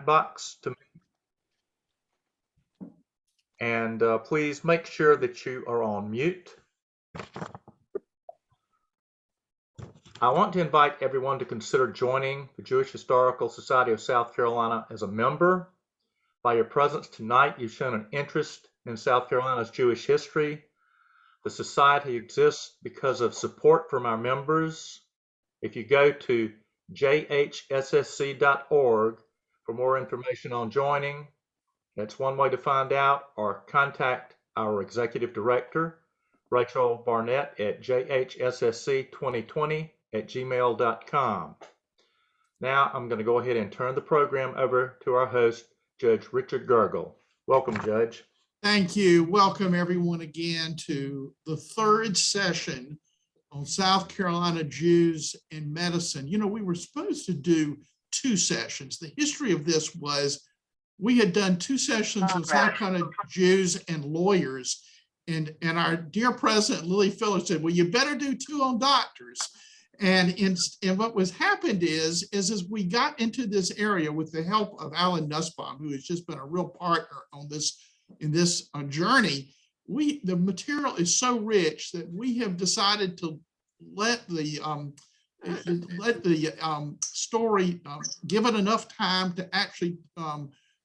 box to me. And please make sure that you are on mute. I want to invite everyone to consider joining the Jewish Historical Society of South Carolina as a member. By your presence tonight, you've shown an interest in South Carolina's Jewish history. The Society exists because of support from our members. If you go to jhssc.org for more information on joining, that's one way to find out, or contact our Executive Director, Rachel Barnett, at jhssc2020@gmail.com. Now I'm going to go ahead and turn the program over to our host, Judge Richard Gergel. Welcome, Judge. Thank you. Welcome everyone again to the third session on South Carolina Jews in Medicine. You know, we were supposed to do 2 sessions. The history of this was we had done 2 sessions on South Carolina Jews and lawyers, and our dear President Lily Fuller said, well, you better do 2 on doctors. And what was happened is as we got into this area with the help of Alan Nussbaum, who has just been a real partner on this in this journey, the material is so rich that we have decided to let the story give it enough time to actually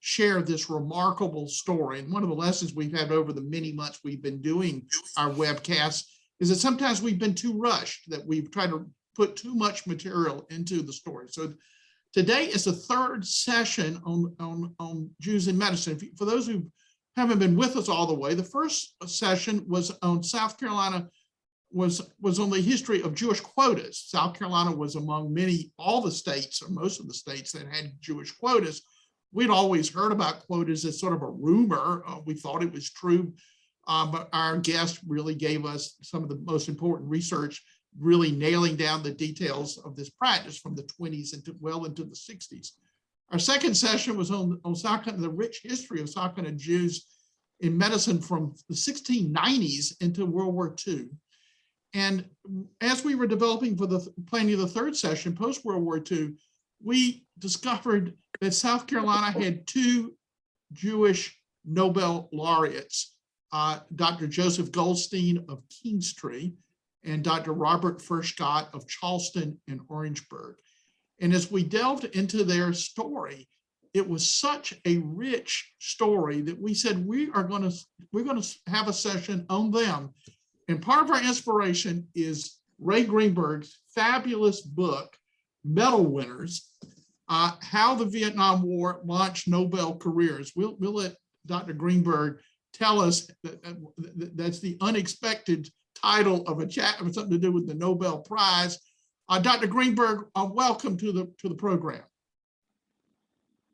share this remarkable story. And one of the lessons we've had over the many months we've been doing our webcasts is that sometimes we've been too rushed, that we've tried to put too much material into the story. So today is the third session on Jews in Medicine. For those who haven't been with us all the way, the first session was on South Carolina, was on the history of Jewish quotas. South Carolina was among all the states, or most of the states, that had Jewish quotas. We'd always heard about quotas as sort of a rumor. We thought it was true, but our guest really gave us some of the most important research, really nailing down the details of this practice from the 20s well into the 60s. Our second session was on South Carolina, the rich history of South Carolina Jews in medicine from the 1690s into World War II. And as we were developing for the planning of the third session, post-World War II, we discovered that South Carolina had 2 Jewish Nobel laureates, Dr. Joseph Goldstein of Kingstree and Dr. Robert Furchgott of Charleston and Orangeburg. And as we delved into their story, it was such a rich story that we said we're going to have a session on them. And part of our inspiration is Ray Greenberg's fabulous book, Medal Winners, How the Vietnam War Launched Nobel Careers. We'll let Dr. Greenberg tell us that's the unexpected title of a chapter, something to do with the Nobel Prize. Dr. Greenberg, welcome to the program.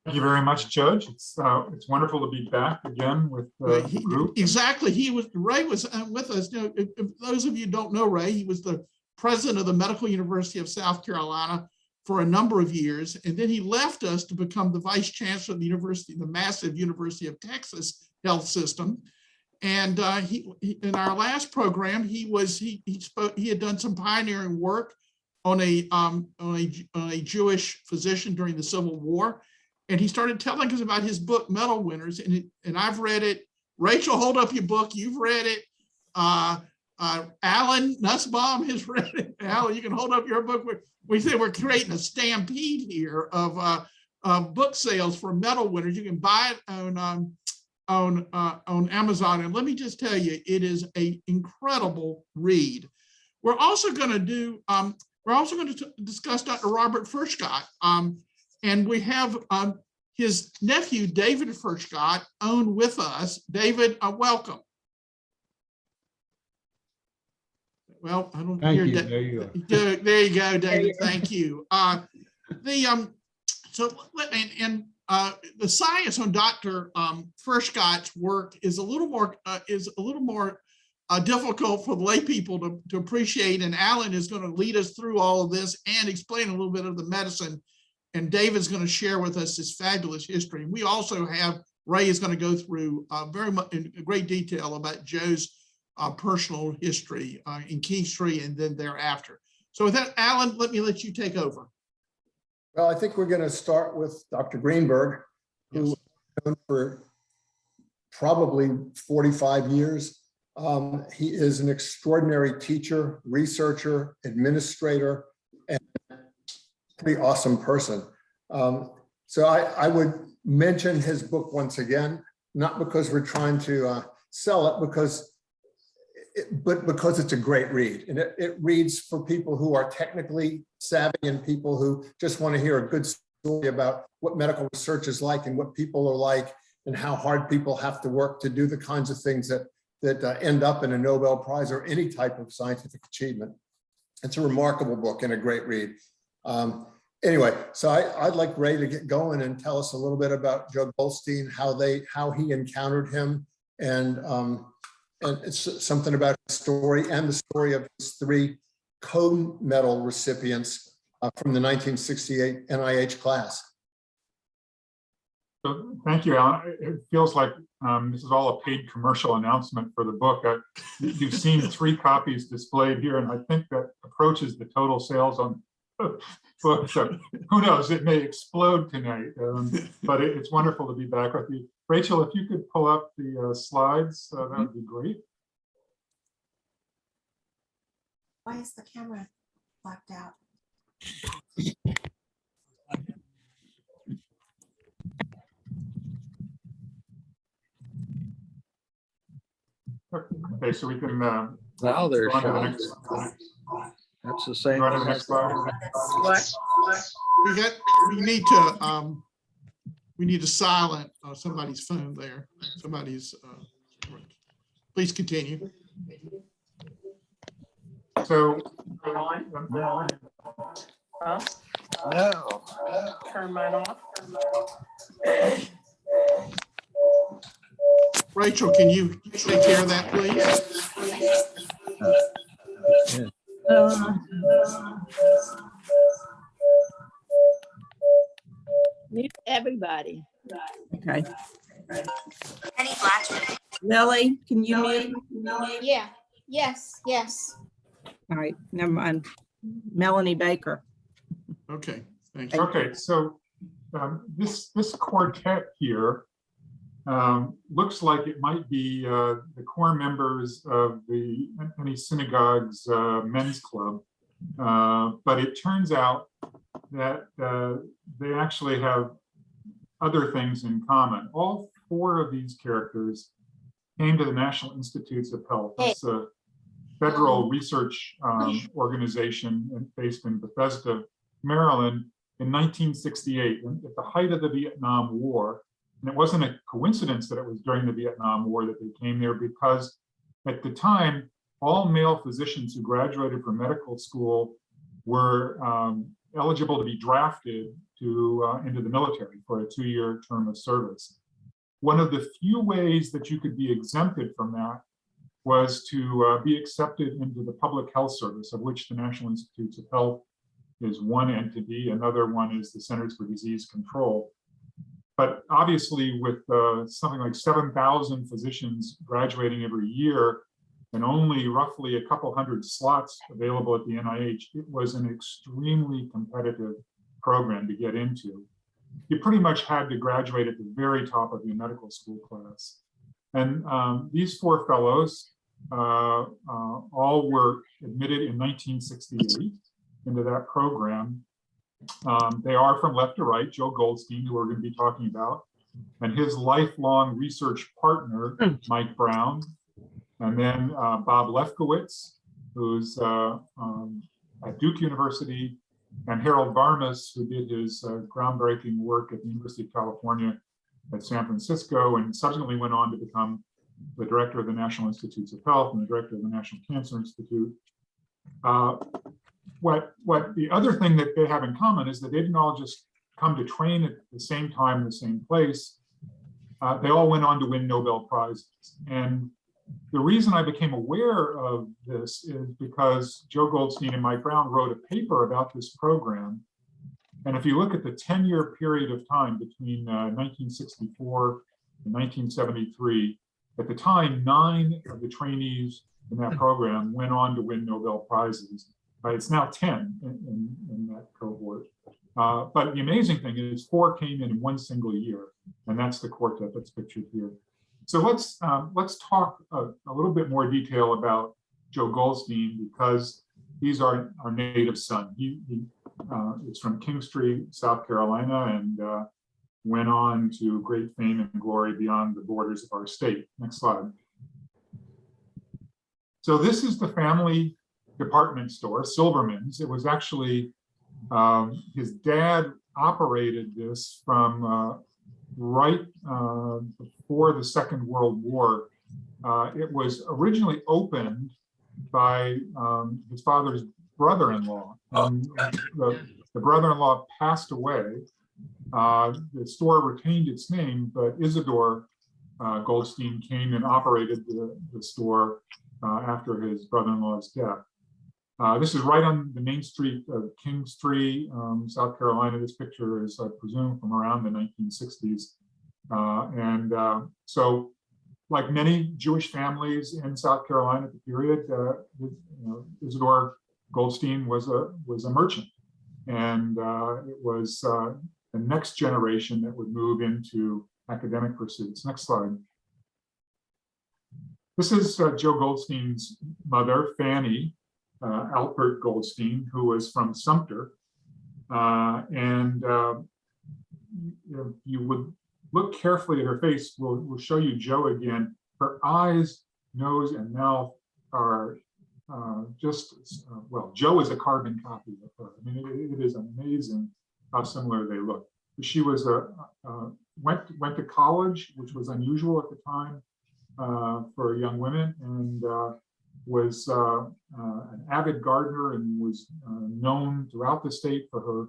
Thank you very much, Judge. It's wonderful to be back again with the group. Exactly. Ray was with us. You know, if those of you don't know Ray, he was the president of the Medical University of South Carolina for a number of years, and then he left us to become the vice chancellor of the massive University of Texas health system. And in our last program, he had done some pioneering work on a Jewish physician during the Civil War. And he started telling us about his book, Medal Winners, and I've read it. Rachel, hold up your book. You've read it. Alan Nussbaum has read it. Alan, you can hold up your book. We say we're creating a stampede here of book sales for Medal Winners. You can buy it on Amazon. And let me just tell you, it is an incredible read. We're also going to discuss Dr. Robert Furchgott. And we have his nephew, David Furchgott, on with us. David, welcome. Well, I don't hear that. There you go. There you go, David. Thank you. The science on Dr. Furchgott's work is a little more difficult for the lay people to appreciate. And Alan is going to lead us through all of this and explain a little bit of the medicine. And David's going to share with us this fabulous history. And we also have, Ray is going to go through very much in great detail about Joe's personal history in Kingstree and then thereafter. So with that, Alan, let you take over. Well, I think we're going to start with Dr. Greenberg. who was known for probably 45 years. He is an extraordinary teacher, researcher, administrator, and pretty awesome person. So I would mention his book once again, not because we're trying to sell it, but because it's a great read. And it reads for people who are technically savvy and people who just want to hear a good story about what medical research is like and what people are like and how hard people have to work to do the kinds of things that end up in a Nobel Prize or any type of scientific achievement. It's a remarkable book and a great read. Anyway, so I'd like Ray to get going and tell us a little bit about Joe Goldstein, how he encountered him, and it's something about his story and the story of his 3 Cone Medal recipients from the 1968 NIH class. So thank you, Alan. It feels like this is all a paid commercial announcement for the book. You've seen 3 copies displayed here, and I think that approaches the total sales on the book. So who knows, it may explode tonight, but it's wonderful to be back with you. Rachel, if you could pull up the slides, that would be great. Why is the camera blacked out? Okay, so we can Now they're go on to the showing. next. That's the same. Go on to the next slide. We need to silent somebody's phone there. Somebody's, please continue. So No. Turn mine off. Rachel, can you take care of that, please? Mute everybody. Okay. Penny Blatchman. Lily, can you mute? Yeah, yes. All right, never mind. Melanie Baker. Okay, thank you. okay, so this quartet here looks like it might be the core members of the any synagogue's men's club, but it turns out that they actually have other things in common. All 4 of these characters came to the National Institutes of Health. It's a federal research organization based in Bethesda, Maryland, in 1968, at the height of the Vietnam War. And it wasn't a coincidence that it was during the Vietnam War that they came there, because at the time, all male physicians who graduated from medical school were eligible to be drafted into the military for a 2-year term of service. One of the few ways that you could be exempted from that was to be accepted into the public health service, of which the National Institutes of Health is one entity. Another one is the Centers for Disease Control. But obviously, with something like 7,000 physicians graduating every year and only roughly a couple hundred slots available at the NIH, it was an extremely competitive program to get into. You pretty much had to graduate at the very top of your medical school class. And these 4 fellows all were admitted in 1968 into that program. They are from left to right: Joe Goldstein, who we're going to be talking about, and his lifelong research partner, Mike Brown, and then Bob Lefkowitz, who's at Duke University, and Harold Varmus, who did his groundbreaking work at the University of California at San Francisco, and subsequently went on to become the director of the National Institutes of Health and the director of the National Cancer Institute. What the other thing that they have in common is that they didn't all just come to train at the same time in the same place. They all went on to win Nobel Prizes. And the reason I became aware of this is because Joe Goldstein and Mike Brown wrote a paper about this program. And if you look at the 10-year period of time between 1964 and 1973, at the time, 9 of the trainees in that program went on to win Nobel Prizes. It's now 10 in that cohort. But the amazing thing is 4 came in one single year, and that's the quartet that's pictured here. So let's talk a little bit more detail about Joe Goldstein, because he's our native son. It's from Kingstree, South Carolina, and went on to great fame and glory beyond the borders of our state. Next slide. So this is the family department store, Silverman's. It was actually his dad operated this from right before the Second World War. It was originally opened by his father's brother-in-law. The brother-in-law passed away. The store retained its name, but Isidore Goldstein came and operated the store after his brother-in-law's death. This is right on the main street of Kingstree, South Carolina. This picture is, I presume, from around the 1960s. So, like many Jewish families in South Carolina at the period, Isidore Goldstein was a merchant, and it was the next generation that would move into academic pursuits. Next slide. This is Joe Goldstein's mother, Fanny Alpert Goldstein, who was from Sumter. You would look carefully at her face. We'll show you Joe again. Her eyes, nose, and mouth are well, Joe is a carbon copy of her. I mean, it is amazing how similar they look. She was went to college, which was unusual at the time for young women, and was an avid gardener and was known throughout the state for her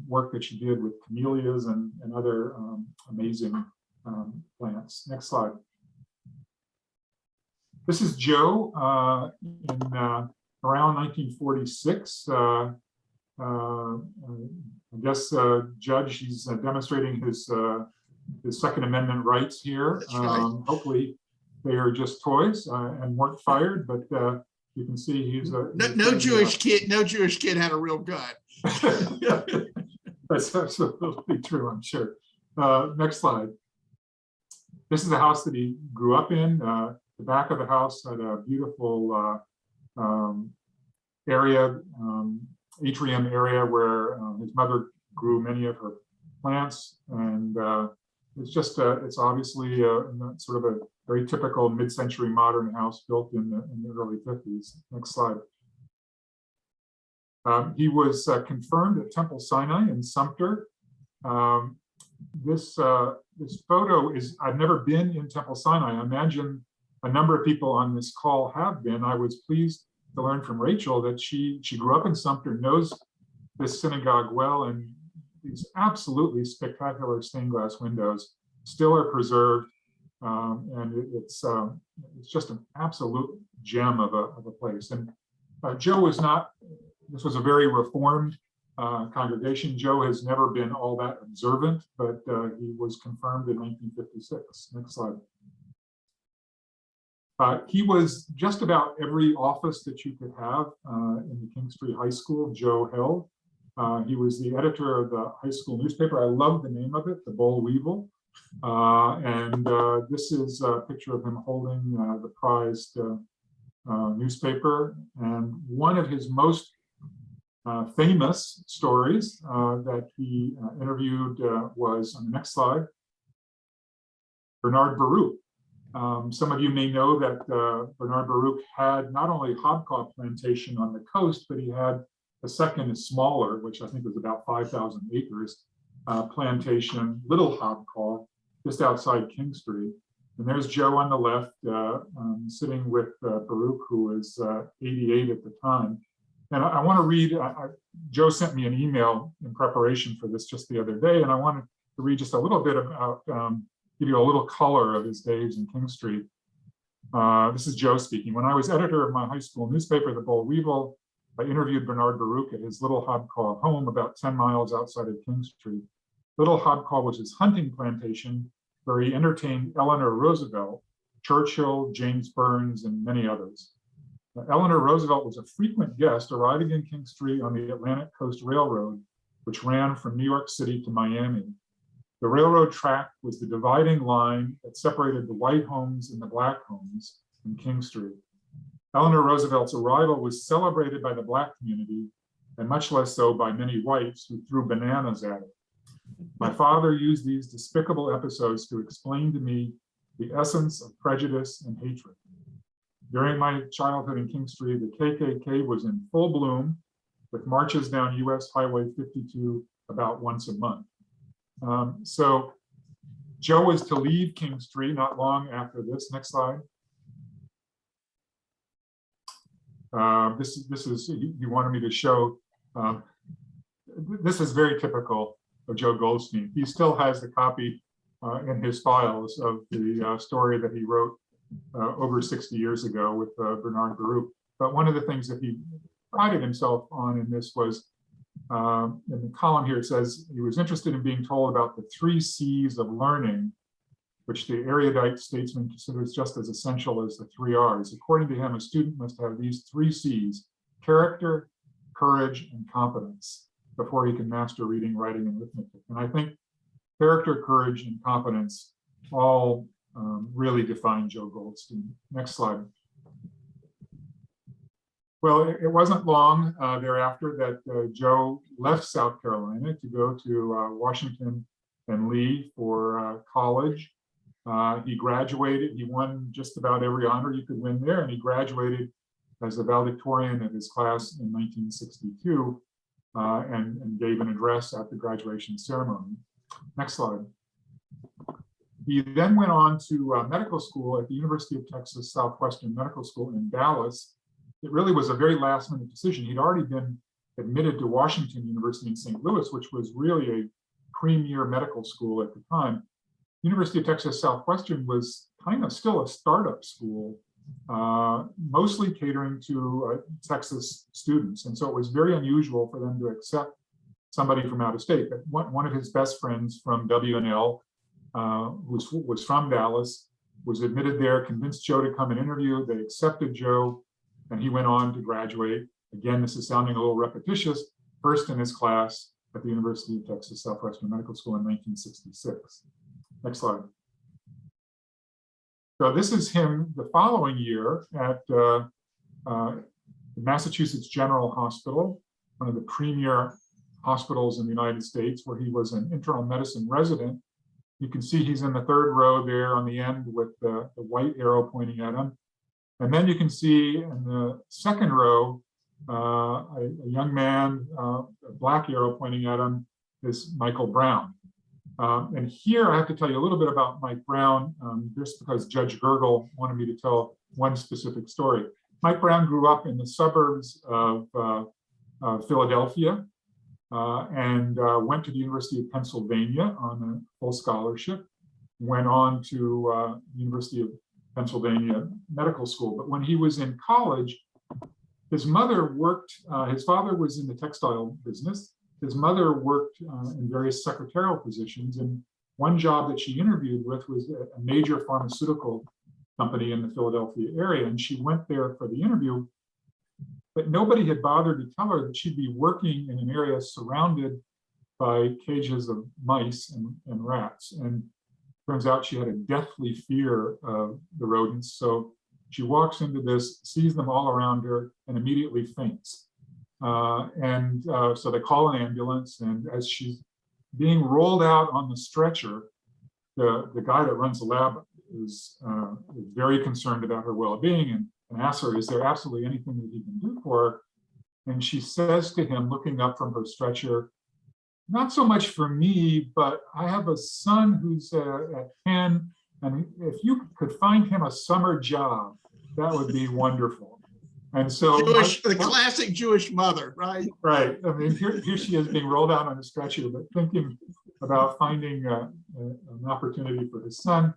work that she did with camellias and other amazing plants. Next slide. This is Joe in around 1946. I guess, Judge, he's demonstrating his Second Amendment rights here. Hopefully they are just toys and weren't fired, but you can see he's a No Jewish kid had a real gun. That's absolutely true, I'm sure. Next slide. This is the house that he grew up in. The back of the house had a beautiful area, atrium area, where his mother grew many of her plants, and it's obviously sort of a very typical mid-century modern house built in the early 50s. Next slide. He was confirmed at Temple Sinai in Sumter. This photo is, I've never been in Temple Sinai. I imagine a number of people on this call have been. I was pleased to learn from Rachel that she grew up in Sumter, knows this synagogue well, and these absolutely spectacular stained glass windows still are preserved, and it's just an absolute gem of a place. And Joe was not. This was a very reformed congregation. Joe has never been all that observant, but he was confirmed in 1956. Next slide. He was just about every office that you could have in the Kingstree High School. Joe held. He was the editor of the high school newspaper. I love the name of it, the Boll Weevil. This is a picture of him holding the prized newspaper. And one of his most famous stories that he interviewed was, on the next slide, Bernard Baruch. Some of you may know that Bernard Baruch had not only hobcaw plantation on the coast, but he had a second smaller, which I think was about 5,000 acres, plantation, Little Hobcaw, just outside Kingstree. And there's Joe on the left, sitting with Baruch, who was 88 at the time. And I want to read, Joe sent me an email in preparation for this just the other day, and I wanted to read just a little bit about, give you a little color of his days in Kingstree. This is Joe speaking. When I was editor of my high school newspaper, the Boll Weevil, I interviewed Bernard Baruch at his Little Hobcaw home about 10 miles outside of Kingstree. Little Hobcaw was his hunting plantation where he entertained Eleanor Roosevelt, Churchill, James Burns, and many others. Eleanor Roosevelt was a frequent guest, arriving in Kingstree on the Atlantic Coast Railroad which ran from New York City to Miami. The railroad track was the dividing line that separated the white homes and the black homes in King Street. Eleanor Roosevelt's arrival was celebrated by the black community, and much less so by many whites who threw bananas at it. My father used these despicable episodes to explain to me the essence of prejudice and hatred. During my childhood in King Street, the KKK was in full bloom, with marches down US Highway 52 about once a month. So Joe was to leave King Street not long after this. Next slide. This is you wanted me to show. This is very typical of Joe Goldstein. He still has the copy in his files of the story that he wrote over 60 years ago with Bernard Baruch. But one of the things that he prided himself on in this was, in the column here, it says he was interested in being told about the 3 C's of learning, which the erudite statesman considers just as essential as the 3 R's. According to him, a student must have these 3 C's: character, courage, and competence, before he can master reading, writing, and arithmetic. And I think character, courage, and competence all really define Joe Goldstein. Next slide. Well, it wasn't long thereafter that Joe left South Carolina to go to Washington and Lee for college. He graduated. He won just about every honor you could win there, and he graduated as the valedictorian of his class in 1962 and gave an address at the graduation ceremony. Next slide. He then went on to medical school at the University of Texas Southwestern Medical School in Dallas. It really was a very last-minute decision. He'd already been admitted to Washington University in St. Louis, which was really a premier medical school at the time. University of Texas Southwestern was kind of still a startup school, mostly catering to Texas students. And so it was very unusual for them to accept somebody from out of state. But one of his best friends from W&L, who was from Dallas, was admitted there, convinced Joe to come and interview. They accepted Joe, and he went on to graduate. Again, this is sounding a little repetitious, first in his class at the University of Texas Southwestern Medical School in 1966. Next slide. So this is him the following year at the Massachusetts General Hospital, one of the premier hospitals in the United States, where he was an internal medicine resident. You can see he's in the 3rd row there on the end with the white arrow pointing at him. And then you can see in the 2nd row, a young man, a black arrow pointing at him, is Michael Brown. And here I have to tell you a little bit about Mike Brown, just because Judge Gergel wanted me to tell one specific story. Mike Brown grew up in the suburbs of Philadelphia and went to the University of Pennsylvania on a full scholarship, went on to University of Pennsylvania Medical School. But when he was in college, his mother worked, his father was in the textile business. His mother worked in various secretarial positions, and one job that she interviewed with was a major pharmaceutical company in the Philadelphia area, and she went there for the interview, but nobody had bothered to tell her that she'd be working in an area surrounded by cages of mice and rats. And turns out she had a deathly fear of the rodents, so she walks into this, sees them all around her, and immediately faints. So they call an ambulance, and as she's being rolled out on the stretcher, the guy that runs the lab is very concerned about her well-being and asks her, is there absolutely anything that he can do for her? And she says to him, looking up from her stretcher, not so much for me, but I have a son who's at 10, and if you could find him a summer job, that would be wonderful. And so the classic Jewish mother, right? Right. I mean, here she is being rolled out on a stretcher, but thinking about finding an opportunity for his son.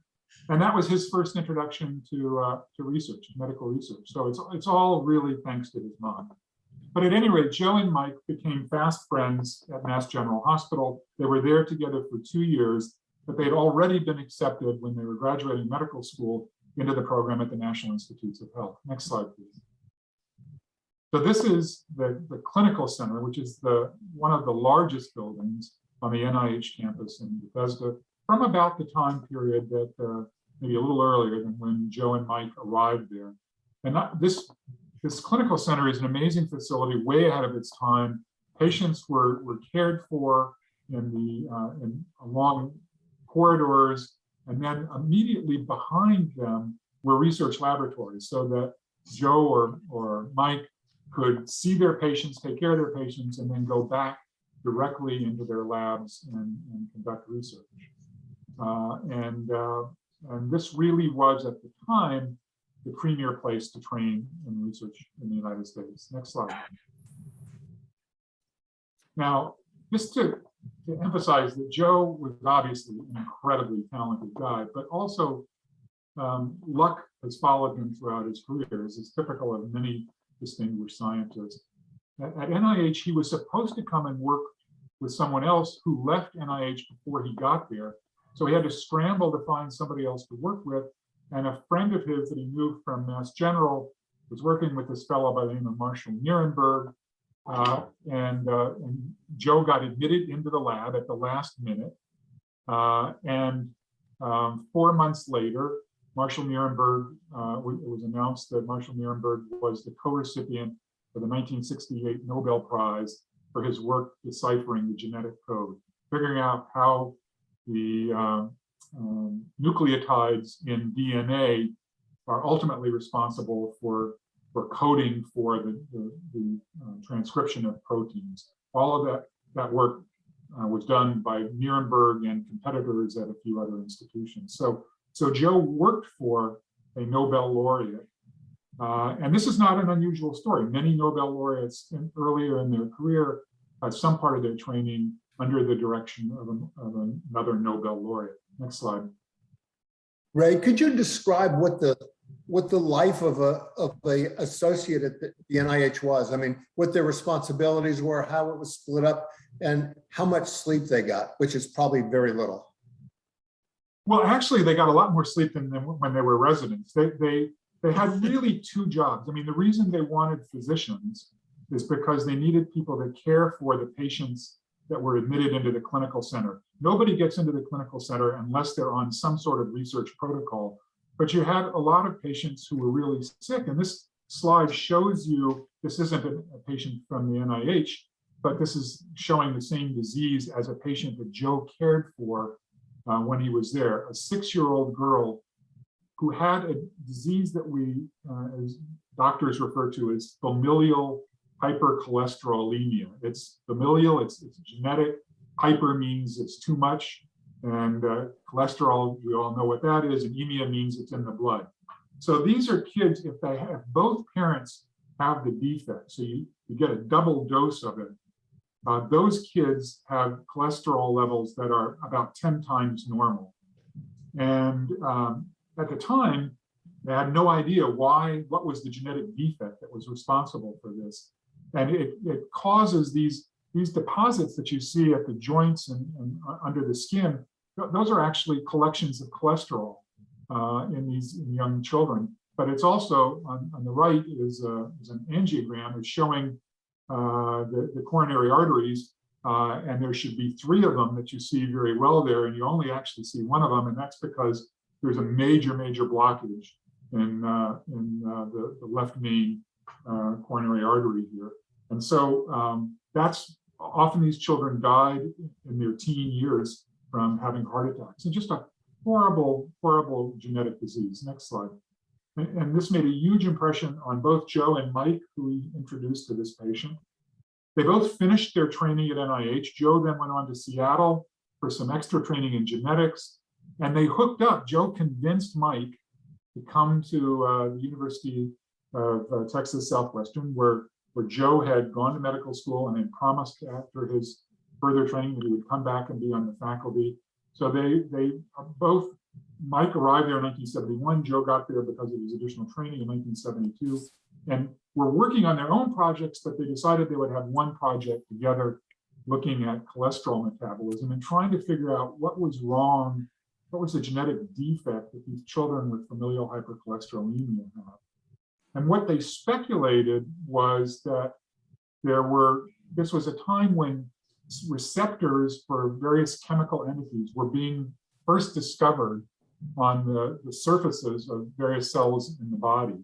And that was his first introduction to research, medical research. So it's all really thanks to his mom. But at any rate, Joe and Mike became fast friends at Mass General Hospital. They were there together for 2 years, but they had already been accepted when they were graduating medical school into the program at the National Institutes of Health. Next slide, please. So this is the clinical center, which is one of the largest buildings on the NIH campus in Bethesda from about the time period that maybe a little earlier than when Joe and Mike arrived there. And this clinical center is an amazing facility, way ahead of its time. Patients were cared for along corridors, and then immediately behind them were research laboratories, so that Joe or Mike could see their patients, take care of their patients, and then go back directly into their labs and conduct research. And this really was, at the time, the premier place to train in research in the United States. Next slide. Now, just to emphasize that Joe was obviously an incredibly talented guy, but also luck has followed him throughout his career, as is typical of many distinguished scientists. At NIH, he was supposed to come and work with someone else who left NIH before he got there. So he had to scramble to find somebody else to work with. And a friend of his that he knew from Mass General was working with this fellow by the name of Marshall Nierenberg. And Joe got admitted into the lab at the last minute. 4 months later, Marshall Nierenberg, it was announced that Marshall Nierenberg was the co-recipient for the 1968 Nobel Prize for his work deciphering the genetic code, figuring out how the nucleotides in DNA are ultimately responsible for coding for the transcription of proteins. All of that work was done by Nierenberg and competitors at a few other institutions. So Joe worked for a Nobel laureate. And this is not an unusual story. Many Nobel laureates earlier in their career had some part of their training under the direction of another Nobel laureate. Next slide. Ray, could you describe what the life of a associate at the NIH was? I mean, what their responsibilities were, how it was split up, and how much sleep they got, which is probably very little. Well, actually, they got a lot more sleep than when they were residents. They had really two jobs. I mean, the reason they wanted physicians is because they needed people to care for the patients that were admitted into the clinical center. Nobody gets into the clinical center unless they're on some sort of research protocol. But you had a lot of patients who were really sick. And this slide shows you, this isn't a patient from the NIH, but this is showing the same disease as a patient that Joe cared for when he was there. A 6-year-old girl who had a disease that we, as doctors refer to as familial hypercholesterolemia. It's familial, it's genetic. Hyper means it's too much. And cholesterol, we all know what that is. Anemia means it's in the blood. So these are kids, if both parents have the defect, so you get a double dose of it, those kids have cholesterol levels that are about 10 times normal. And at the time, they had no idea what was the genetic defect that was responsible for this. And it causes these deposits that you see at the joints and under the skin. Those are actually collections of cholesterol in young children. But it's also on the right is an angiogram. It's showing the coronary arteries, and there should be 3 of them that you see very well there, and you only actually see 1 of them, and that's because there's a major blockage in the left main coronary artery here. And so that's often these children died in their teen years from having heart attacks, and just a horrible genetic disease. Next slide. And this made a huge impression on both Joe and Mike, who we introduced to this patient. They both finished their training at NIH. Joe then went on to Seattle for some extra training in genetics, and they hooked up. Joe convinced Mike to come to the University of Texas Southwestern, where Joe had gone to medical school and had promised after his further training that he would come back and be on the faculty. So they both, Mike arrived there in 1971. Joe got there because of his additional training in 1972, and were working on their own projects, but they decided they would have one project together looking at cholesterol metabolism and trying to figure out what was wrong, what was the genetic defect that these children with familial hypercholesterolemia have. And what they speculated was that this was a time when receptors for various chemical entities were being first discovered on the surfaces of various cells in the body.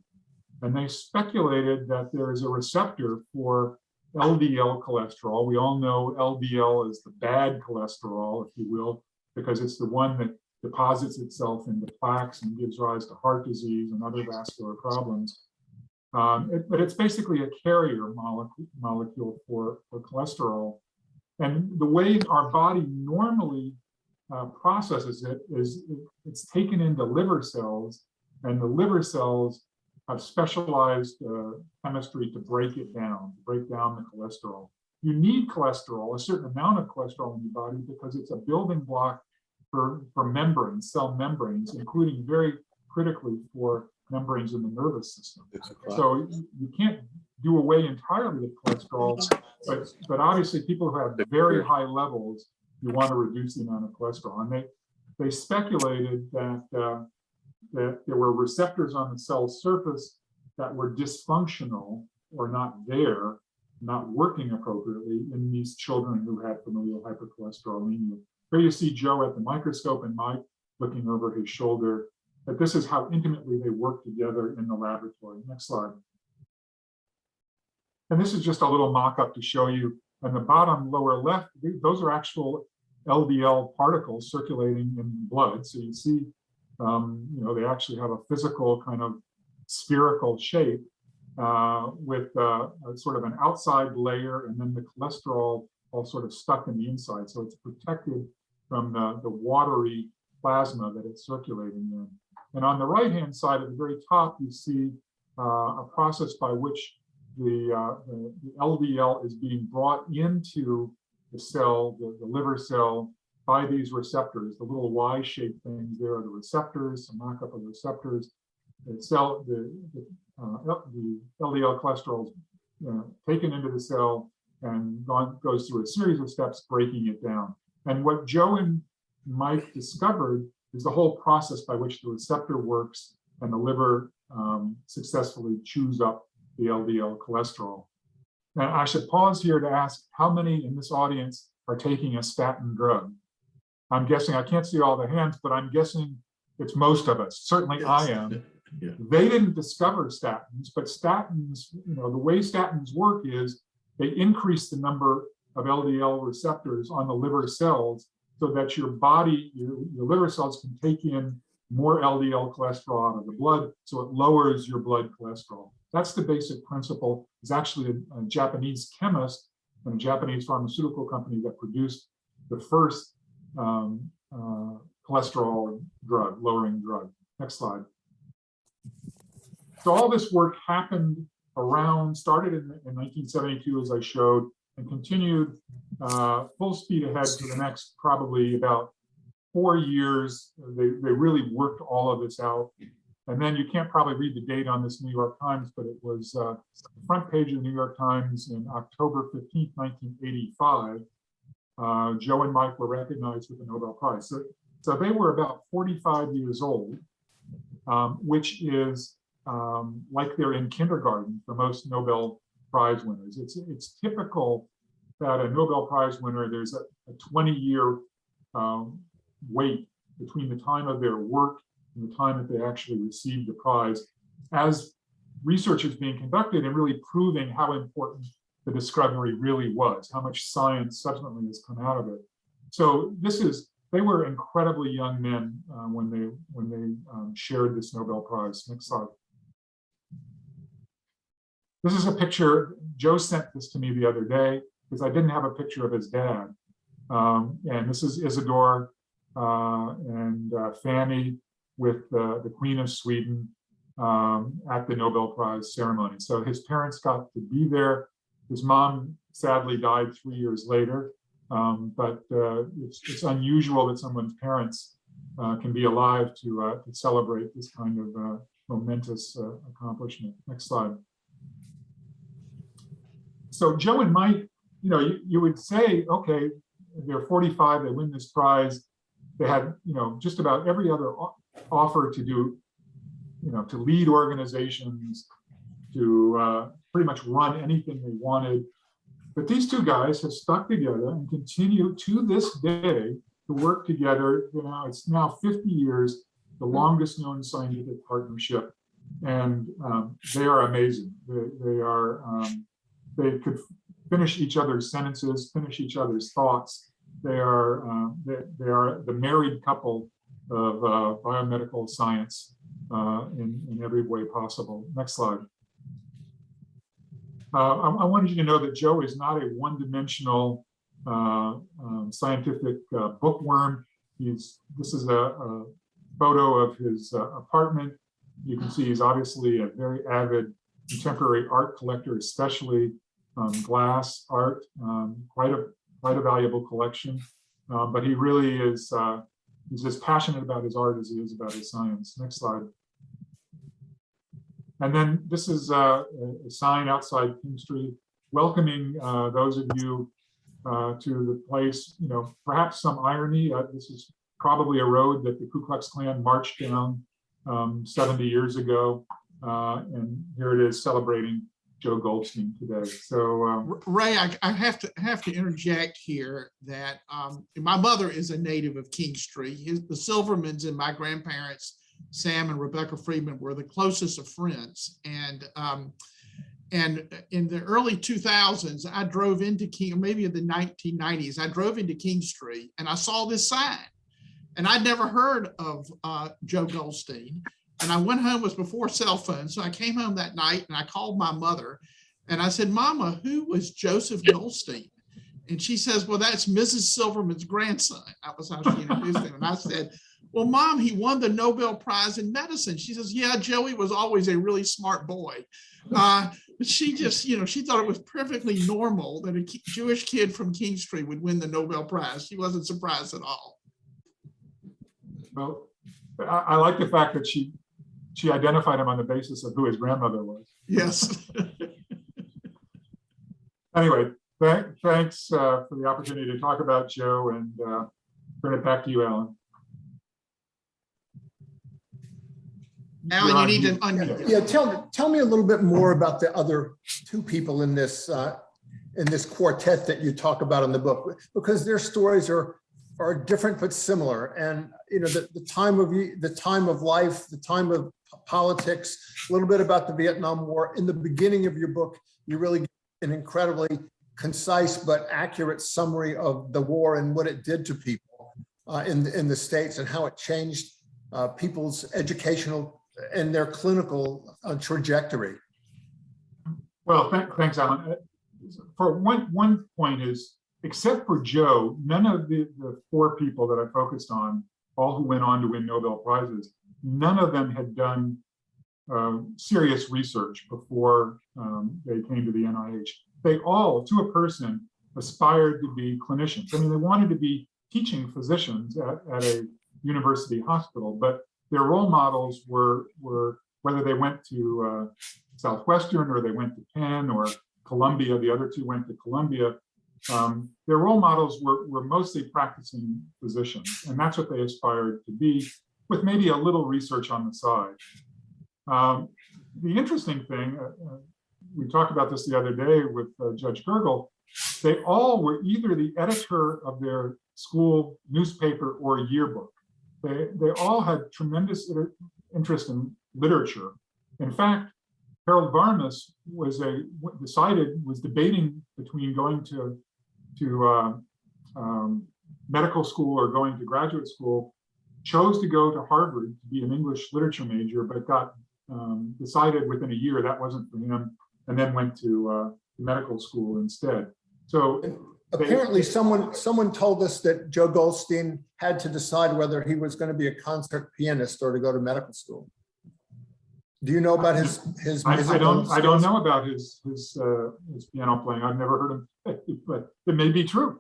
And they speculated that there is a receptor for LDL cholesterol. We all know LDL is the bad cholesterol, if you will, because it's the one that deposits itself into plaques and gives rise to heart disease and other vascular problems. But it's basically a carrier molecule for cholesterol. And the way our body normally processes it is it's taken into liver cells, and the liver cells have specialized chemistry to break it down, break down the cholesterol. You need cholesterol, a certain amount of cholesterol in your body, because it's a building block for membranes, cell membranes, including very critically for membranes in the nervous system. So you can't do away entirely with cholesterol, but obviously people who have very high levels, you want to reduce the amount of cholesterol. And they speculated that that there were receptors on the cell surface that were dysfunctional or not there, not working appropriately in these children who had familial hypercholesterolemia. Here you see Joe at the microscope and Mike looking over his shoulder. But this is how intimately they work together in the laboratory. Next slide. And this is just a little mock-up to show you. On the bottom lower left, those are actual LDL particles circulating in blood. So you see, they actually have a physical kind of spherical shape with a sort of an outside layer, and then the cholesterol all sort of stuck in the inside. So it's protected from the watery plasma that it's circulating in. And on the right-hand side at the very top, you see a process by which the LDL is being brought into the cell, the liver cell, by these receptors. The little Y-shaped things there are the receptors, a mock-up of the receptors. The LDL cholesterol is taken into the cell and goes through a series of steps breaking it down. And what Joe and Mike discovered is the whole process by which the receptor works and the liver successfully chews up the LDL cholesterol. And I should pause here to ask how many in this audience are taking a statin drug? I'm guessing, I can't see all the hands, but I'm guessing it's most of us. Certainly yes. I am. Yeah. They didn't discover statins, but statins, the way statins work is they increase the number of LDL receptors on the liver cells so that your body, your liver cells can take in more LDL cholesterol out of the blood, so it lowers your blood cholesterol. That's the basic principle. It's actually a Japanese chemist and a Japanese pharmaceutical company that produced the first cholesterol drug, lowering drug. Next slide. So all this work happened started in 1972, as I showed, and continued full speed ahead for the next probably about 4 years. They really worked all of this out. And then you can't probably read the date on this New York Times, but it was the front page of the New York Times in October 15th, 1985. Joe and Mike were recognized with the Nobel Prize. So they were about 45 years old, which is like they're in kindergarten for most Nobel Prize winners. It's typical that a Nobel Prize winner, there's a 20-year wait between the time of their work and the time that they actually received the prize, as research is being conducted and really proving how important the discovery really was, how much science subsequently has come out of it. So they were incredibly young men when they shared this Nobel Prize. Next slide. This is a picture, Joe sent this to me the other day because I didn't have a picture of his dad. And this is Isidore and Fanny with the Queen of Sweden at the Nobel Prize ceremony. So his parents got to be there. His mom sadly died 3 years later, but it's unusual that someone's parents can be alive to celebrate this kind of momentous accomplishment. Next slide. So Joe and Mike, you would say, okay, they're 45, they win this prize. They had, just about every other offer to do, to lead organizations, to pretty much run anything they wanted. But these two guys have stuck together and continue to this day to work together. You know, it's now 50 years, the longest known scientific partnership, and they are amazing. They could finish each other's sentences, finish each other's thoughts. They are the married couple of biomedical science in every way possible. Next slide. I wanted you to know that Joe is not a one-dimensional scientific bookworm. This is a photo of his apartment. You can see he's obviously a very avid contemporary art collector, especially glass art, quite a valuable collection. But he really is, he's as passionate about his art as he is about his science. Next slide. And then this is a sign outside King Street welcoming those of you to the place. You know, perhaps some irony. This is probably a road that the Ku Klux Klan marched down 70 years ago. And here it is celebrating Joe Goldstein today. So Ray, I have to interject here that my mother is a native of King Street. The Silvermans and my grandparents, Sam and Rebecca Friedman, were the closest of friends. And in the early 2000s, I drove into King, or maybe in the 1990s, I drove into King Street and I saw this sign. And I'd never heard of Joe Goldstein. And I went home, it was before cell phones. So I came home that night and I called my mother and I said, Mama, who was Joseph Goldstein? And she says, well, that's Mrs. Silverman's grandson. That was how she introduced him. And I said, well, Mom, he won the Nobel Prize in medicine. She says, yeah, Joey was always a really smart boy. She just, you know, she thought it was perfectly normal that a Jewish kid from King Street would win the Nobel Prize. She wasn't surprised at all. well, I like the fact that she identified him on the basis of who his grandmother was. Yes. Anyway, thanks for the opportunity to talk about Joe, and turn it back to you, Alan. Alan, you need to unmute. Yeah, tell me a little bit more about the other two people in this quartet that you talk about in the book, because their stories are different but similar. And you know, the time of life, the time of politics, a little bit about the Vietnam War. In the beginning of your book, you really give an incredibly concise but accurate summary of the war and what it did to people in the States, and how it changed people's educational and their clinical trajectory. Well, thanks, Alan. For one point is, except for Joe, none of the four people that I focused on, all who went on to win Nobel Prizes, none of them had done serious research before they came to the NIH. They all, to a person, aspired to be clinicians. I mean, they wanted to be teaching physicians at a university hospital, but their role models were whether they went to Southwestern or they went to Penn or Columbia. The other two went to Columbia. Their role models were mostly practicing physicians, and that's what they aspired to be, with maybe a little research on the side. The interesting thing, we talked about this the other day with Judge Gergel, they all were either the editor of their school newspaper or yearbook. They all had tremendous interest in literature. In fact, Harold Varmus was debating between going to medical school or going to graduate school, chose to go to Harvard to be an English literature major, but got decided within a year that wasn't for him, and then went to medical school instead. So apparently someone told us that Joe Goldstein had to decide whether he was going to be a concert pianist or to go to medical school. Do you know about his I don't know about his piano playing. I've never heard him, but it may be true.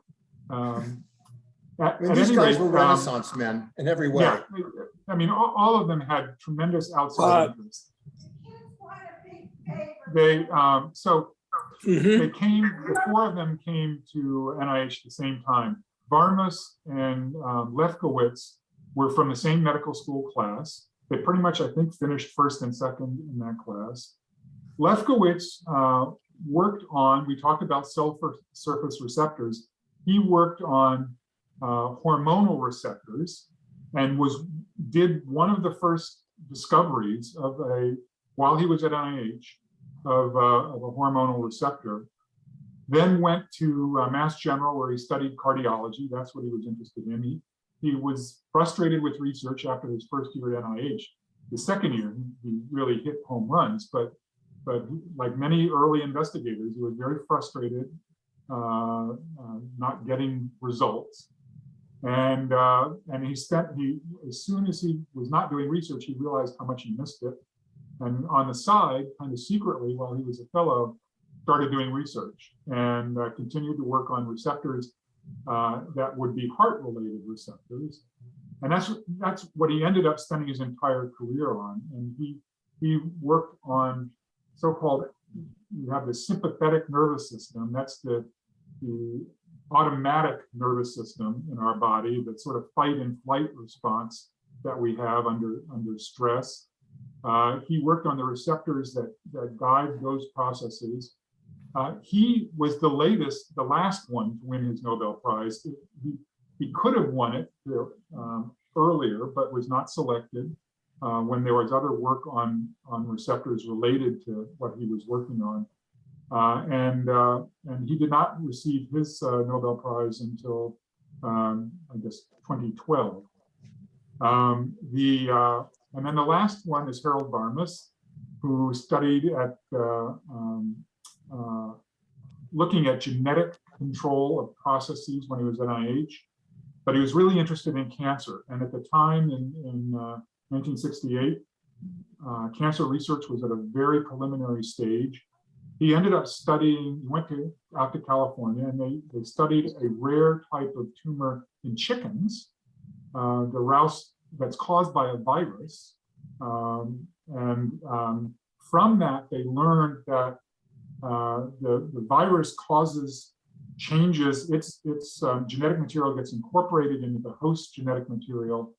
These guys were Renaissance men in every way. Yeah, I mean, all of them had tremendous outside interests. They they came. The four of them came to NIH at the same time. Varmus and Lefkowitz were from the same medical school class. They pretty much, I think, finished first and second in that class. Lefkowitz worked on, we talked about cell surface receptors. He worked on hormonal receptors and did one of the first discoveries of while he was at NIH of a hormonal receptor. Then went to Mass General where he studied cardiology. That's what he was interested in. He was frustrated with research after his first year at NIH. The second year, he really hit home runs, but like many early investigators, he was very frustrated not getting results. And as soon as he was not doing research, he realized how much he missed it. And on the side, kind of secretly, while he was a fellow, started doing research and continued to work on receptors that would be heart-related receptors. And that's what he ended up spending his entire career on. And he worked on so-called, you have the sympathetic nervous system. That's the automatic nervous system in our body, the sort of fight and flight response that we have under stress. He worked on the receptors that guide those processes. He was the last one to win his Nobel Prize. He could have won it earlier, but was not selected when there was other work on receptors related to what he was working on. And he did not receive his Nobel Prize until, I guess, 2012. And then the last one is Harold Varmus, who studied at looking at genetic control of processes when he was at NIH, but he was really interested in cancer. And at the time in 1968, cancer research was at a very preliminary stage. He ended up studying, he went out to California, and they studied a rare type of tumor in chickens, the Rouse, that's caused by a virus. From that, they learned that the virus causes changes, its genetic material gets incorporated into the host genetic material,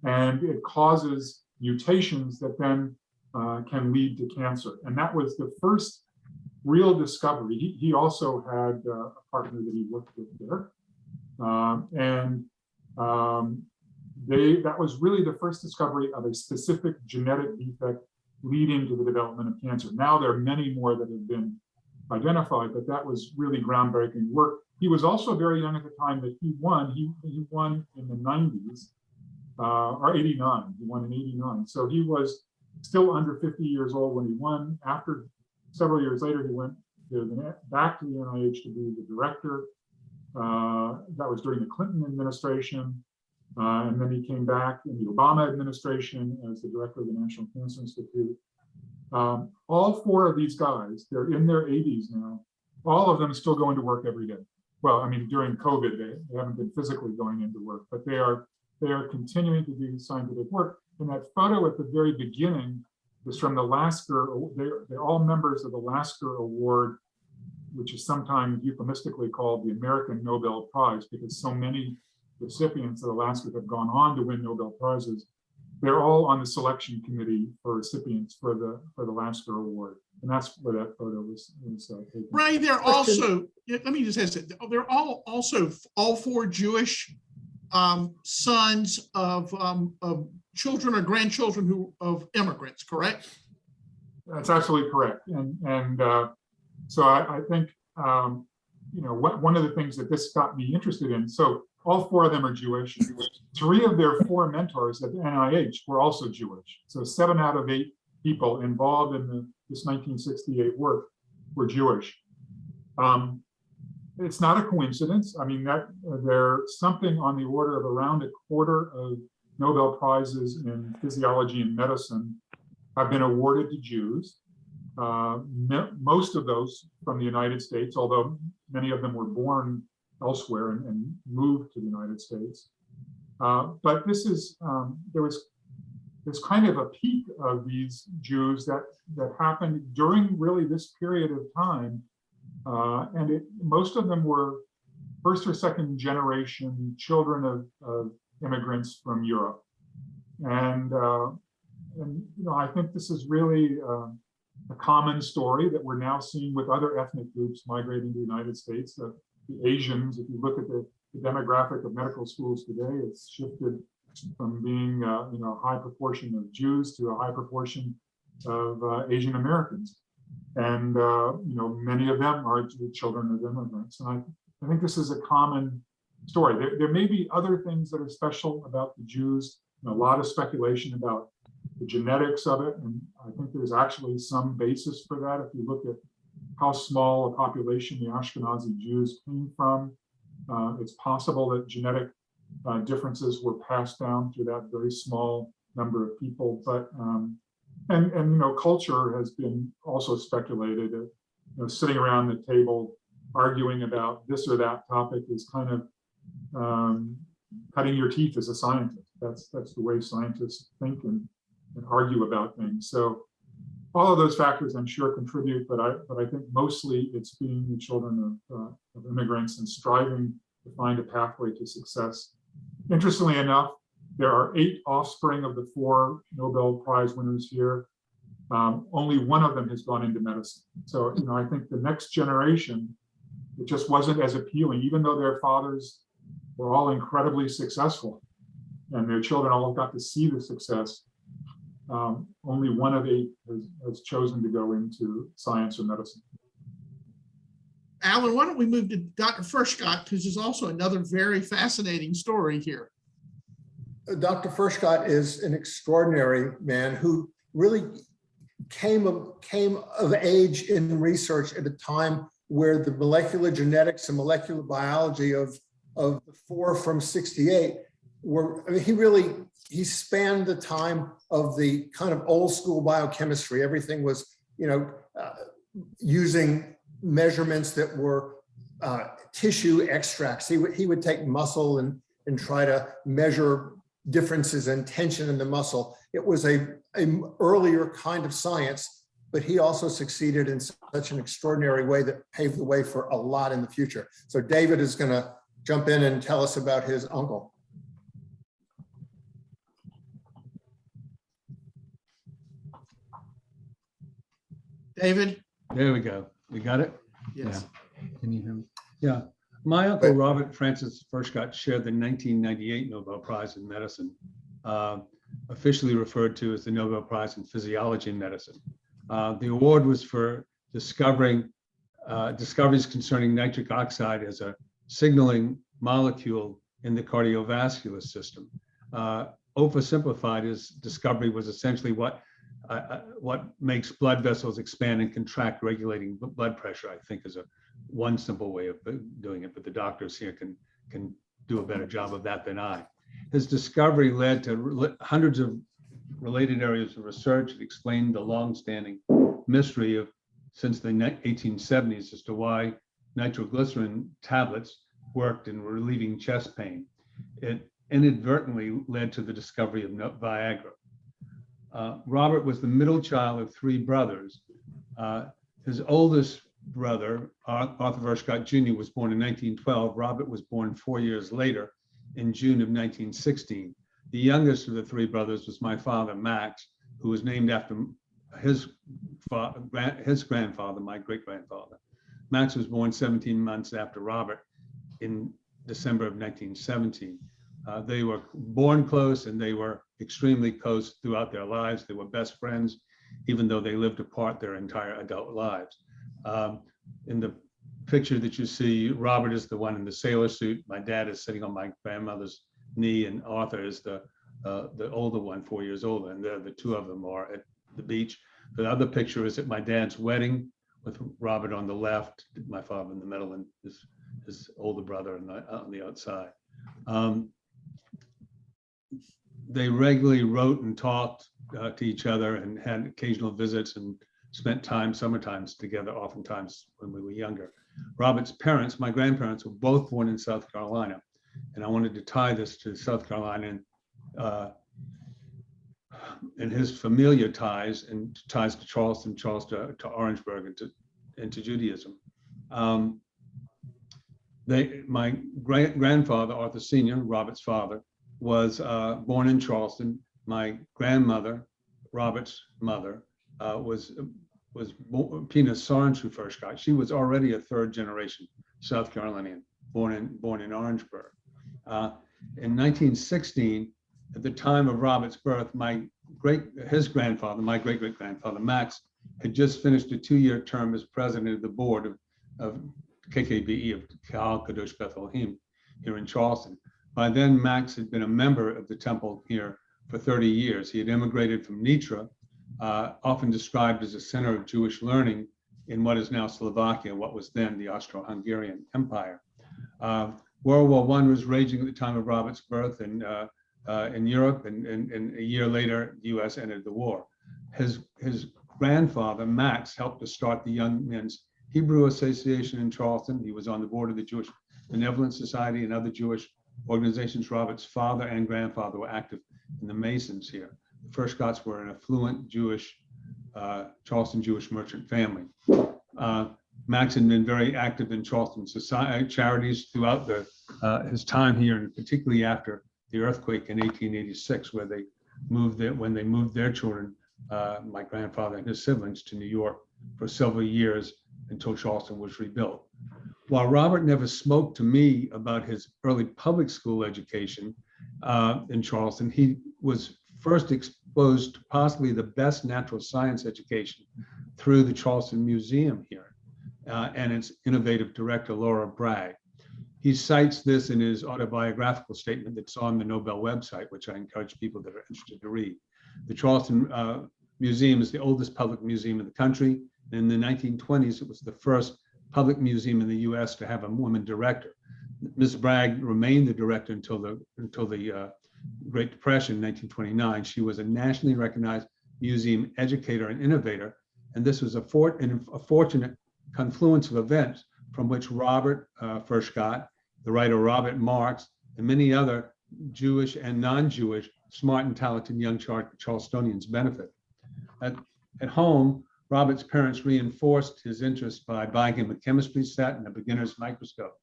and it causes mutations that then can lead to cancer. And that was the first real discovery. He also had a partner that he worked with there. That was really the first discovery of a specific genetic defect leading to the development of cancer. Now there are many more that have been identified, but that was really groundbreaking work. He was also very young at the time that he won. He won in the 90s, or 89, he won in 89. So he was still under 50 years old when he won. After several years later, he went back to the NIH to be the director. That was during the Clinton administration. And then he came back in the Obama administration as the director of the National Cancer Institute. All four of these guys, they're in their 80s now. All of them still going to work every day. Well, I mean, during COVID, they haven't been physically going into work, but they are continuing to do scientific work. And that photo at the very beginning is from the Lasker. They're all members of the Lasker Award, which is sometimes euphemistically called the American Nobel Prize, because so many recipients of the Lasker have gone on to win Nobel Prizes. They're all on the selection committee for recipients for the Lasker Award. And that's where that photo was taken. Ray, they're also, let me just ask it, they're all four Jewish sons of children or grandchildren of immigrants, correct? That's absolutely correct. And so I think, one of the things that this got me interested in, so all four of them are Jewish. 3 of their 4 mentors at the NIH were also Jewish. So 7 out of 8 people involved in this 1968 work were Jewish. It's not a coincidence. I mean, there's something on the order of around a quarter of Nobel Prizes in physiology and medicine have been awarded to Jews. Most of those from the United States, although many of them were born elsewhere and moved to the United States. But this is, there's kind of a peak of these Jews that happened during really this period of time. And most of them were first or second generation children of immigrants from Europe. And I think this is really a common story that we're now seeing with other ethnic groups migrating to the United States. The Asians, if you look at the demographic of medical schools today, it's shifted from being a high proportion of Jews to a high proportion of Asian Americans. And many of them are the children of immigrants. And I think this is a common story. There may be other things that are special about the Jews. A lot of speculation about the genetics of it. And I think there's actually some basis for that. If you look at how small a population the Ashkenazi Jews came from, it's possible that genetic differences were passed down through that very small number of people. But culture has been also speculated. Sitting around the table arguing about this or that topic is kind of cutting your teeth as a scientist. That's the way scientists think and argue about things. So all of those factors, I'm sure, contribute, but I think mostly it's being the children of immigrants and striving to find a pathway to success. Interestingly enough, there are 8 offspring of the 4 Nobel Prize winners here. Only one of them has gone into medicine. So, I think the next generation, it just wasn't as appealing, even though their fathers were all incredibly successful and their children all got to see the success. Only one of 8 has chosen to go into science or medicine. Alan, why don't we move to Dr. Furchgott, because there's also another very fascinating story here. Dr. Furchgott is an extraordinary man who really came of age in research at a time where the molecular genetics and molecular biology of the 4 from 68 were, he spanned the time of the kind of old school biochemistry. Everything was, using measurements that were tissue extracts. He would take muscle and try to measure differences in tension in the muscle. It was a earlier kind of science, but he also succeeded in such an extraordinary way that paved the way for a lot in the future. So David is going to jump in and tell us about his uncle. David? There we go. We got it? Yes. Yeah. Can you hear me? Yeah. My uncle, Robert Francis Furchgott, shared the 1998 Nobel Prize in Medicine, officially referred to as the Nobel Prize in Physiology and Medicine. The award was for discoveries concerning nitric oxide as a signaling molecule in the cardiovascular system. Oversimplified, his discovery was essentially what makes blood vessels expand and contract, regulating blood pressure. I think is one simple way of doing it, but the doctors here can do a better job of that than I. His discovery led to hundreds of related areas of research. It explained the long-standing mystery of since the 1870s as to why nitroglycerin tablets worked in relieving chest pain. It inadvertently led to the discovery of Viagra. Robert was the middle child of 3 brothers. His oldest brother, Arthur Furchgott Jr., was born in 1912. Robert was born 4 years later in June of 1916. The youngest of the 3 brothers was my father, Max, who was named after his grandfather, my great-grandfather. Max was born 17 months after Robert in December of 1917. They were born close and they were extremely close throughout their lives. They were best friends, even though they lived apart their entire adult lives. In the picture that you see, Robert is the one in the sailor suit. My dad is sitting on my grandmother's knee, and Arthur is the older one, 4 years older, and the 2 of them are at the beach. The other picture is at my dad's wedding with Robert on the left, my father in the middle, and his older brother on the outside. They regularly wrote and talked to each other and had occasional visits and spent time, summertimes together, oftentimes when we were younger. Robert's parents, my grandparents, were both born in South Carolina. And I wanted to tie this to South Carolina and his familiar ties and ties to Charleston, to Orangeburg, and to Judaism. My grandfather, Arthur Sr., Robert's father, was born in Charleston. My grandmother, Robert's mother, was Pina Sarnshu Furchgott. She was already a third generation South Carolinian, born in Orangeburg. In 1916, at the time of Robert's birth, his grandfather, my great-great-grandfather, Max, had just finished a 2-year term as president of the board of KKBE of Kahal Kadosh Bethlehem here in Charleston. By then, Max had been a member of the temple here for 30 years. He had immigrated from Nitra, often described as a center of Jewish learning in what is now Slovakia, what was then the Austro-Hungarian Empire. World War I was raging at the time of Robert's birth in Europe, and a year later, the US entered the war. His grandfather, Max, helped to start the Young Men's Hebrew Association in Charleston. He was on the board of the Jewish Benevolent Society and other Jewish organizations. Robert's father and grandfather were active in the Masons here. The Furchgotts were an affluent Charleston Jewish merchant family. Max had been very active in Charleston society charities throughout his time here, and particularly after the earthquake in 1886, when they moved their children, my grandfather and his siblings, to New York for several years until Charleston was rebuilt. While Robert never spoke to me about his early public school education in Charleston, he was first exposed to possibly the best natural science education through the Charleston Museum here and its innovative director, Laura Bragg. He cites this in his autobiographical statement that's on the Nobel website, which I encourage people that are interested to read. The Charleston Museum is the oldest public museum in the country. In the 1920s, it was the first public museum in the US to have a woman director. Ms. Bragg remained the director until the Great Depression in 1929. She was a nationally recognized museum educator and innovator, and this was a fortunate confluence of events from which Robert Furchgott, the writer Robert Marks, and many other Jewish and non-Jewish smart and talented young Charlestonians benefit. At home, Robert's parents reinforced his interest by buying him a chemistry set and a beginner's microscope.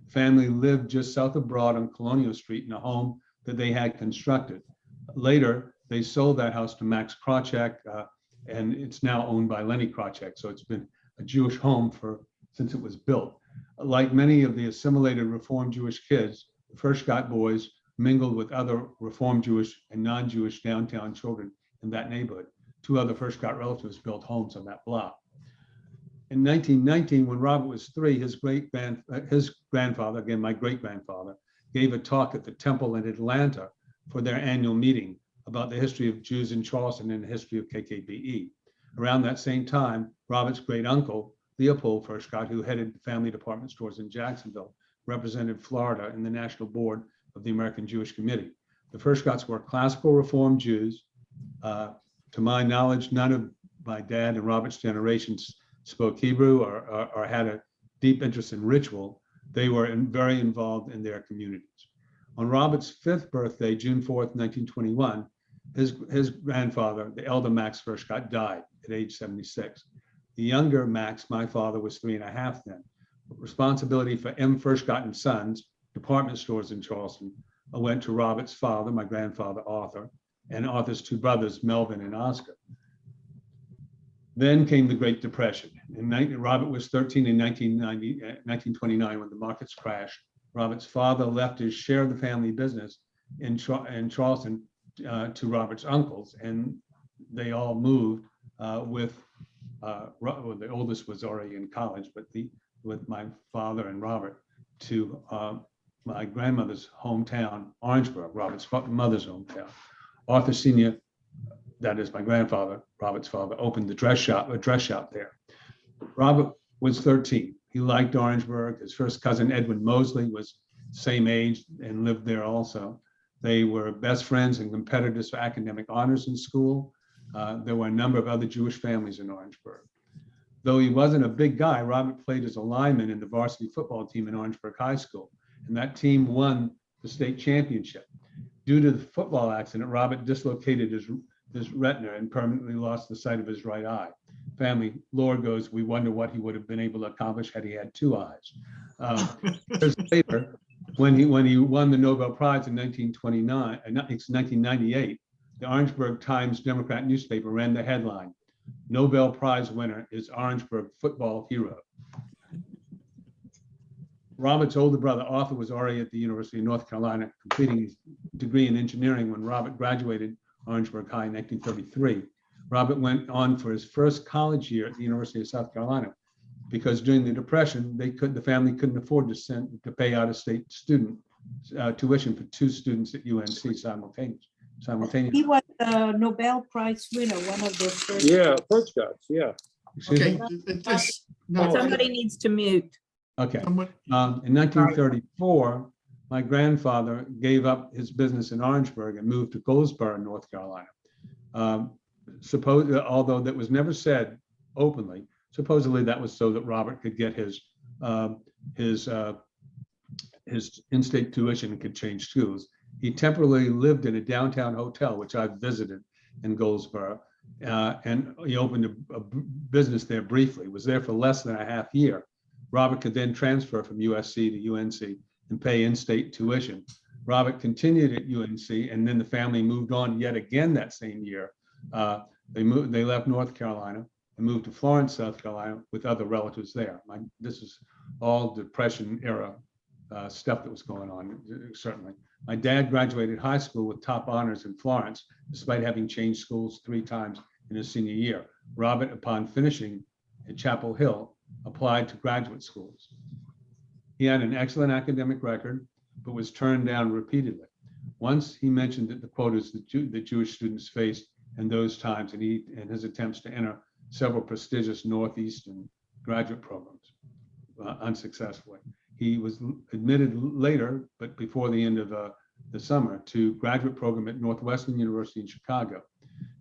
The family lived just south of Broad on Colonial Street in a home that they had constructed. Later, they sold that house to Max Krawcheck, and it's now owned by Lenny Krawcheck. So it's been a Jewish home since it was built. Like many of the assimilated Reformed Jewish kids, the Furchgott boys mingled with other Reformed Jewish and non-Jewish downtown children in that neighborhood. 2 other Furchgott relatives built homes on that block. In 1919, when Robert was 3, his grandfather, again, my great-grandfather, gave a talk at the temple in Atlanta for their annual meeting about the history of Jews in Charleston and the history of KKBE. Around that same time, Robert's great uncle, Leopold Furchgott, who headed family department stores in Jacksonville, represented Florida in the National Board of the American Jewish Committee. The Furchgotts were classical Reform Jews. To my knowledge, none of my dad and Robert's generations spoke Hebrew or had a deep interest in ritual. They were very involved in their communities. On Robert's 5th birthday, June 4th, 1921, his grandfather, the elder Max Furchgott, died at age 76. The younger Max, my father, was 3.5 then. Responsibility for M. Furchgott and Sons, department stores in Charleston, went to Robert's father, my grandfather, Arthur, and Arthur's 2 brothers, Melvin and Oscar. Then came the Great Depression. Robert was 13 in 1929 when the markets crashed. Robert's father left his share of the family business in Charleston to Robert's uncles, and they all moved with the oldest was already in college, but with my father and Robert to my grandmother's hometown, Orangeburg, Robert's mother's hometown. Arthur Sr., that is my grandfather, Robert's father, opened a dress shop there. Robert was 13. He liked Orangeburg. His first cousin, Edwin Mosley, was same age and lived there also. They were best friends and competitors for academic honors in school. There were a number of other Jewish families in Orangeburg. Though he wasn't a big guy, Robert played as a lineman in the varsity football team in Orangeburg High School, and that team won the state championship. Due to the football accident, Robert dislocated his retina and permanently lost the sight of his right eye. Family lore goes, we wonder what he would have been able to accomplish had he had 2 eyes. Years later, when he won the Nobel Prize in 1998, the Orangeburg Times Democrat newspaper ran the headline, Nobel Prize winner is Orangeburg football hero. Robert's older brother, Arthur, was already at the University of North Carolina, completing his degree in engineering when Robert graduated Orangeburg High in 1933. Robert went on for his first college year at the University of South Carolina because during the Depression, the family couldn't afford to pay out-of-state student tuition for 2 students at UNC simultaneously. He was the Nobel Prize winner, one of the first. Yeah, Furchgott, yeah. Excuse Okay, me? no, Somebody needs to mute. Okay. someone- In 1934, my grandfather gave up his business in Orangeburg and moved to Goldsboro, North Carolina. Although that was never said openly, supposedly that was so that Robert could get his in-state tuition and could change schools. He temporarily lived in a downtown hotel, which I visited in Goldsboro, and he opened a business there briefly. Was there for less than a half year. Robert could then transfer from USC to UNC and pay in-state tuition. Robert continued at UNC, and then the family moved on yet again that same year. They left North Carolina and moved to Florence, South Carolina, with other relatives there. This is all Depression era stuff that was going on, certainly. My dad graduated high school with top honors in Florence, despite having changed schools 3 times in his senior year. Robert, upon finishing at Chapel Hill, applied to graduate schools. He had an excellent academic record, but was turned down repeatedly. Once he mentioned that the quotas that Jewish students faced in those times, and his attempts to enter several prestigious Northeastern graduate programs unsuccessfully. He was admitted later, but before the end of the summer, to graduate program at Northwestern University in Chicago.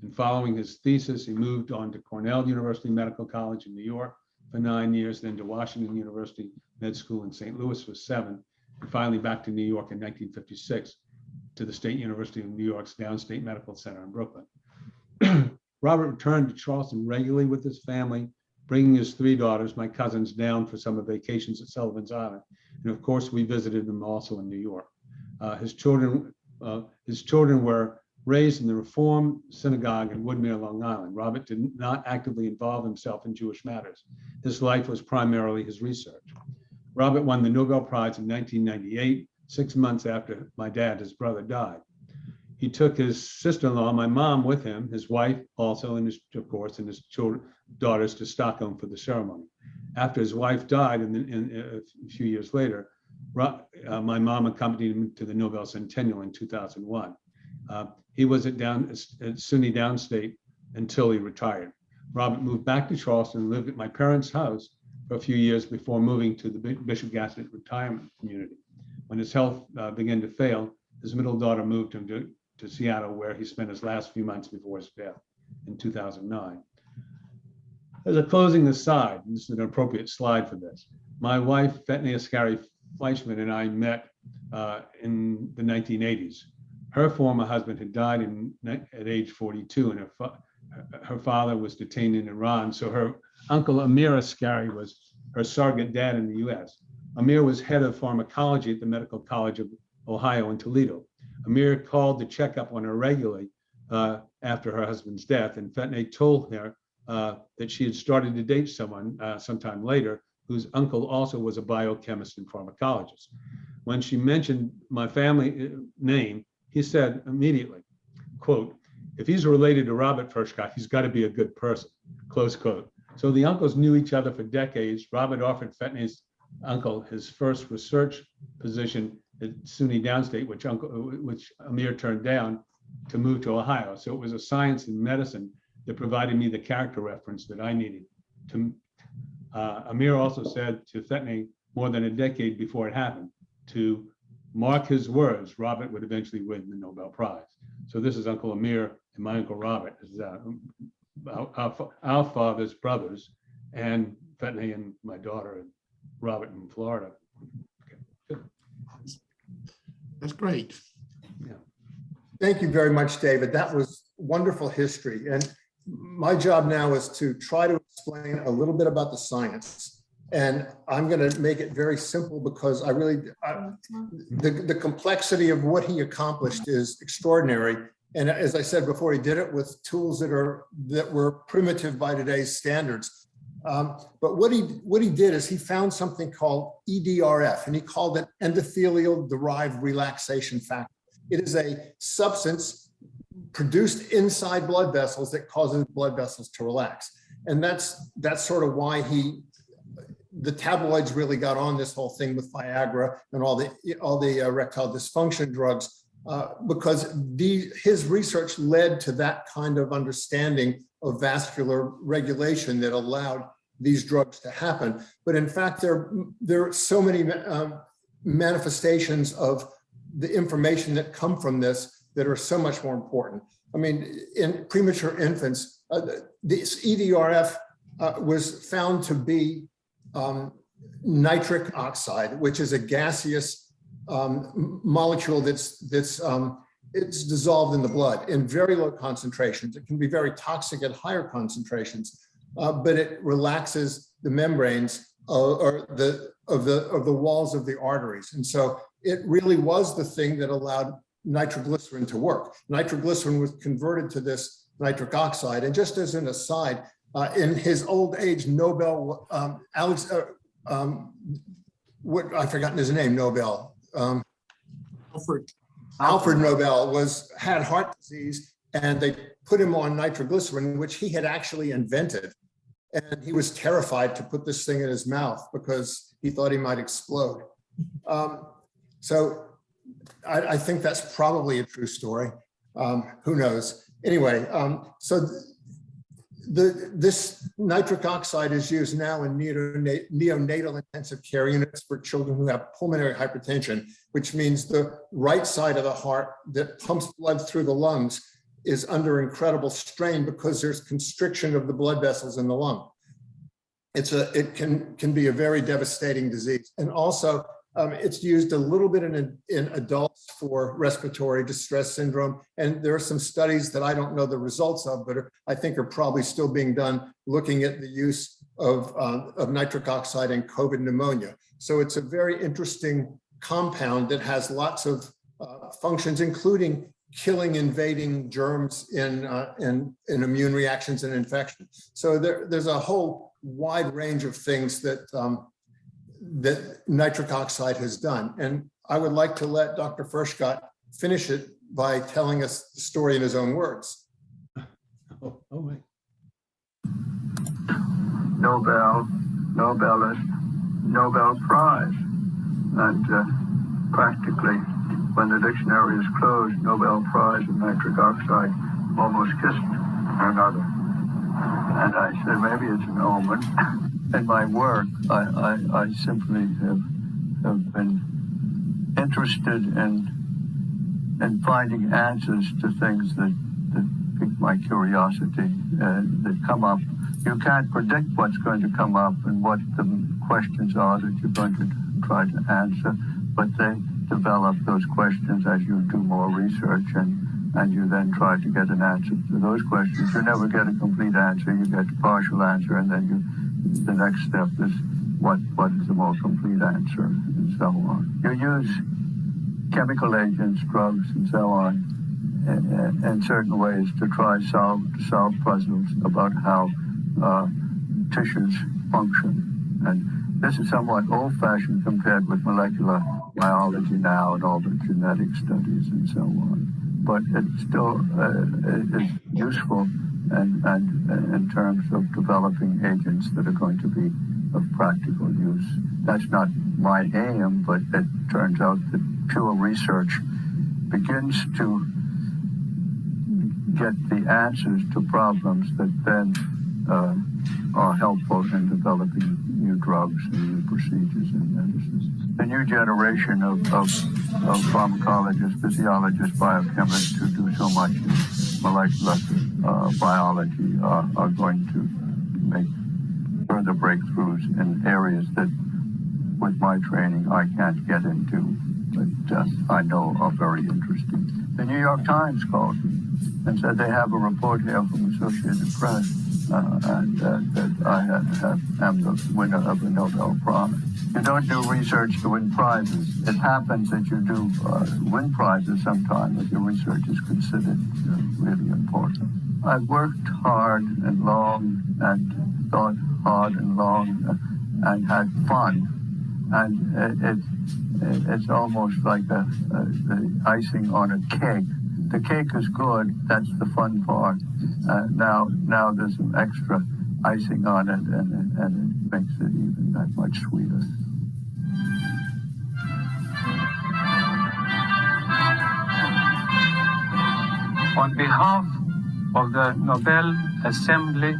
And following his thesis, he moved on to Cornell University Medical College in New York for 9 years, then to Washington University Med School in St. Louis for 7, and finally back to New York in 1956 to the State University of New York's Downstate Medical Center in Brooklyn. Robert returned to Charleston regularly with his family, bringing his 3 daughters, my cousins, down for summer vacations at Sullivan's Island. And of course, we visited them also in New York. His children were raised in the Reform Synagogue in Woodmere, Long Island. Robert did not actively involve himself in Jewish matters. His life was primarily his research. Robert won the Nobel Prize in 1998, 6 months after my dad, his brother, died. He took his sister-in-law, my mom, with him, his wife also, and his daughters to Stockholm for the ceremony. After his wife died, a few years later, my mom accompanied him to the Nobel Centennial in 2001. He was at SUNY Downstate until he retired. Robert moved back to Charleston and lived at my parents' house for a few years before moving to the Bishop Gasset retirement community. When his health began to fail, his middle daughter moved him to Seattle, where he spent his last few months before his death in 2009. As a closing aside, this is an appropriate slide for this. My wife, Fetney Ascari Fleischman, and I met in the 1980s. Her former husband had died at age 42, and her father was detained in Iran. So her uncle Amir Ascari was her surrogate dad in the US. Amir was head of pharmacology at the Medical College of Ohio in Toledo. Amir called to check up on her regularly after her husband's death, and Fetney told her that she had started to date someone sometime later whose uncle also was a biochemist and pharmacologist. When she mentioned my family name, he said immediately, quote, "If he's related to Robert Furchgott, he's got to be a good person," close quote. So the uncles knew each other for decades. Robert offered Fetney's uncle his first research position at SUNY Downstate, which Amir turned down to move to Ohio. So it was a science and medicine that provided me the character reference that I needed. Amir also said to Fetney more than a decade before it happened, to mark his words, Robert would eventually win the Nobel Prize. So this is Uncle Amir and my Uncle Robert, this is our father's brothers, and Fetney and my daughter and Robert in Florida. Okay. That's great. Yeah. Thank you very much, David. That was wonderful history. And my job now is to try to explain a little bit about the science. And I'm going to make it very simple because I really, the complexity of what he accomplished is extraordinary. And as I said before, he did it with tools that were primitive by today's standards. But what he did is he found something called EDRF, and he called it endothelial derived relaxation factor. It is a substance produced inside blood vessels that causes blood vessels to relax. And that's sort of why the tabloids really got on this whole thing with Viagra and all the erectile dysfunction drugs, because his research led to that kind of understanding of vascular regulation that allowed these drugs to happen. But in fact, there are so many manifestations of the information that come from this that are so much more important. I mean, in premature infants, this EDRF was found to be nitric oxide, which is a gaseous molecule that's it's dissolved in the blood in very low concentrations. It can be very toxic at higher concentrations, but it relaxes the membranes of the walls of the arteries. And so it really was the thing that allowed nitroglycerin to work. Nitroglycerin was converted to this nitric oxide. And just as an aside, in his old age, Nobel, I've forgotten his name, Nobel. Alfred Nobel had heart disease, and they put him on nitroglycerin, which he had actually invented. And he was terrified to put this thing in his mouth because he thought he might explode. So I think that's probably a true story. Who knows? Anyway, so this nitric oxide is used now in neonatal intensive care units for children who have pulmonary hypertension, which means the right side of the heart that pumps blood through the lungs is under incredible strain because there's constriction of the blood vessels in the lung. It can be a very devastating disease. And also it's used a little bit in adults for respiratory distress syndrome. And there are some studies that I don't know the results of, but I think are probably still being done looking at the use of nitric oxide in COVID pneumonia. So it's a very interesting compound that has lots of functions, including killing invading germs in immune reactions and infection. So there's a whole wide range of things that that nitric oxide has done. And I would like to let Dr. Furchgott finish it by telling us the story in his own words. Oh, wait. Nobelist, Nobel Prize. And practically, when the dictionary is closed, Nobel Prize and nitric oxide almost kissed one another. And I said, maybe it's an omen. In my work, I simply have been interested in finding answers to things that pique my curiosity, that come up. You can't predict what's going to come up and what the questions are that you're going to try to answer, but they develop those questions as you do more research and you then try to get an answer to those questions. You never get a complete answer, you get a partial answer, and then the next step is what is the more complete answer, and so on. You use chemical agents, drugs, and so on, in certain ways to try to solve puzzles about how tissues function. And this is somewhat old-fashioned compared with molecular biology now and all the genetic studies and so on. But it still is useful and in terms of developing agents that are going to be of practical use. That's not my aim, but it turns out that pure research begins to get the answers to problems that then are helpful in developing new drugs and new procedures in medicine. The new generation of pharmacologists, physiologists, biochemists who do so much in molecular biology are going to make further breakthroughs in areas that, with my training, I can't get into, but I know are very interesting. The New York Times called me. and said they have a report here from the Associated Press, and that I am the winner of the Nobel Prize. You don't do research to win prizes. It happens that you do win prizes sometimes if your research is considered really important. I've worked hard and long and thought hard and long and had fun. And it's almost like the icing on a cake. The cake is good, that's the fun part. Now there's some extra icing on it, and it makes it even that much sweeter. On behalf of the Nobel Assembly,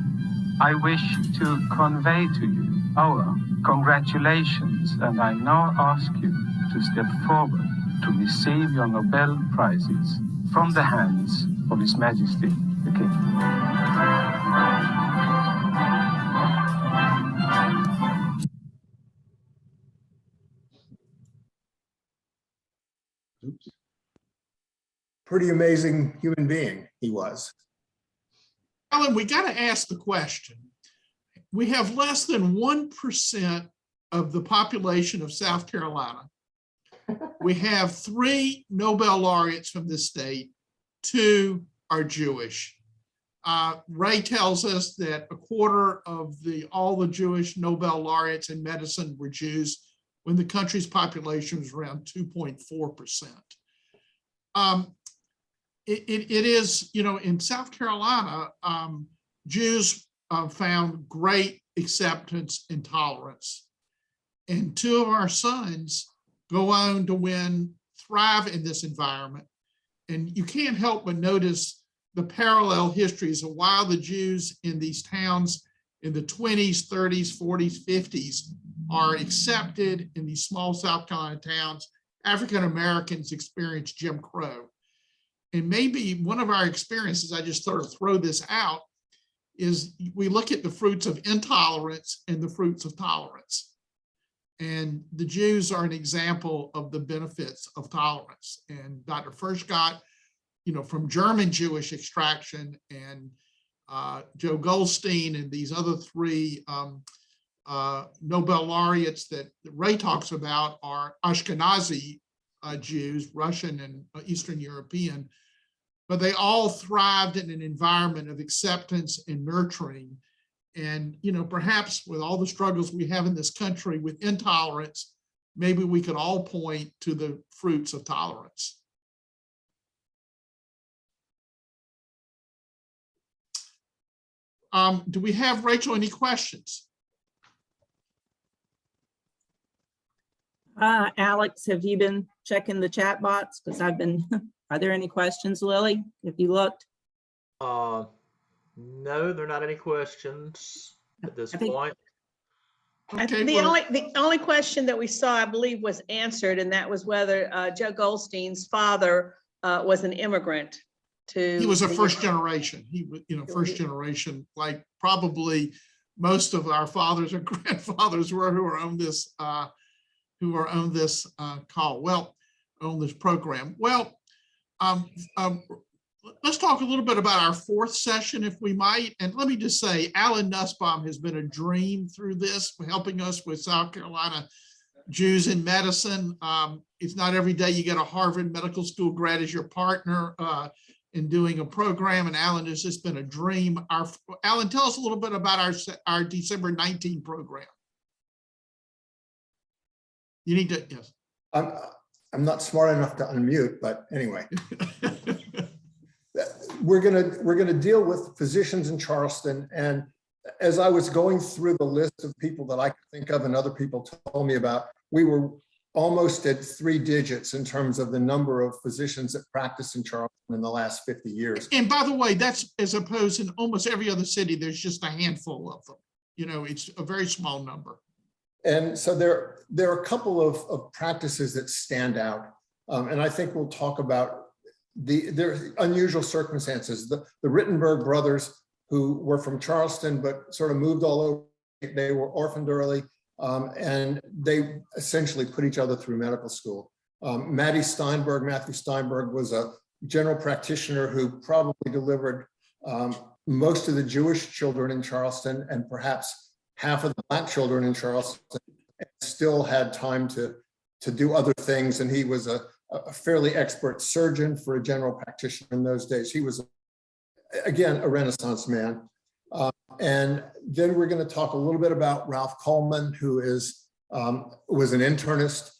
I wish to convey to you our congratulations, and I now ask you to step forward to receive your Nobel Prizes from the hands of His Majesty the King. Oops. Pretty amazing human being he was. Alan, we got to ask the question. We have less than 1% of the population of South Carolina. We have 3 Nobel laureates from this state. 2 are Jewish. Ray tells us that a quarter of all the Jewish Nobel laureates in medicine were Jews when the country's population was around 2.4%. It is, in South Carolina, Jews found great acceptance and tolerance. And 2 of our sons go on to thrive in this environment. And you can't help but notice the parallel histories of why the Jews in these towns in the 20s, 30s, 40s, 50s are accepted in these small South Carolina towns. African Americans experience Jim Crow. And maybe one of our experiences, I just sort of throw this out, is we look at the fruits of intolerance and the fruits of tolerance. And the Jews are an example of the benefits of tolerance. And Dr. Furchgott, from German Jewish extraction, and Joe Goldstein and these other 3 Nobel laureates that Ray talks about are Ashkenazi Jews, Russian and Eastern European, but they all thrived in an environment of acceptance and nurturing. And, perhaps with all the struggles we have in this country with intolerance, maybe we could all point to the fruits of tolerance. Do we have, Rachel, any questions? Alex, have you been checking the chat box? Because I've been, are there any questions, Lily? Have you looked? No, there are not any questions at this point. Okay, The only question that we saw, I believe, was answered, and that was whether Joe Goldstein's father was an immigrant to. He was a first generation. He was, first generation, like probably most of our fathers or grandfathers were who are on this call. Well, on this program. Well, let's talk a little bit about our 4th session, if we might. And let me just say, Alan Nussbaum has been a dream through this, helping us with South Carolina Jews in medicine. It's not every day you get a Harvard Medical School grad as your partner in doing a program, and Alan has just been a dream. Alan, tell us a little bit about our December 19 program. You need to, yes. I'm not smart enough to unmute, but anyway. We're gonna deal with physicians in Charleston, and as I was going through the list of people that I could think of and other people told me about, we were almost at 3 digits in terms of the number of physicians that practice in Charleston in the last 50 years. And by the way, that's as opposed in almost every other city, there's just a handful of them. It's a very small number. And so there are a couple of practices that stand out, and I think we'll talk about their unusual circumstances. The Rittenberg brothers, who were from Charleston but sort of moved all over, they were orphaned early, and they essentially put each other through medical school. Matthew Steinberg was a general practitioner who probably delivered most of the Jewish children in Charleston and perhaps half of the Black children in Charleston, and still had time to do other things. And he was a fairly expert surgeon for a general practitioner in those days. He was, again, a Renaissance man. And then we're going to talk a little bit about Ralph Coleman, who was an internist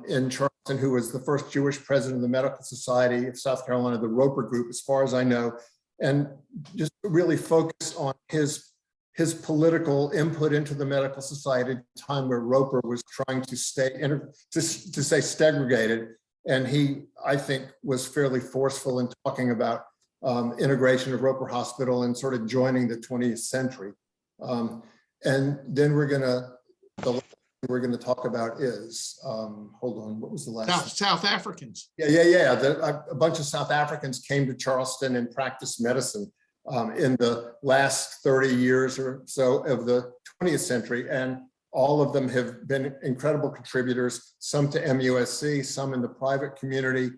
in Charleston, who was the first Jewish president of the Medical Society of South Carolina, the Roper Group, as far as I know, and just really focus on his political input into the Medical Society at a time where Roper was trying to stay segregated. And he, I think, was fairly forceful in talking about integration of Roper Hospital and sort of joining the 20th century. And then we're going to talk about is, hold on, what was the last? South Africans. Yeah. A bunch of South Africans came to Charleston and practiced medicine in the last 30 years or so of the 20th century. And all of them have been incredible contributors, some to MUSC, some in the private community.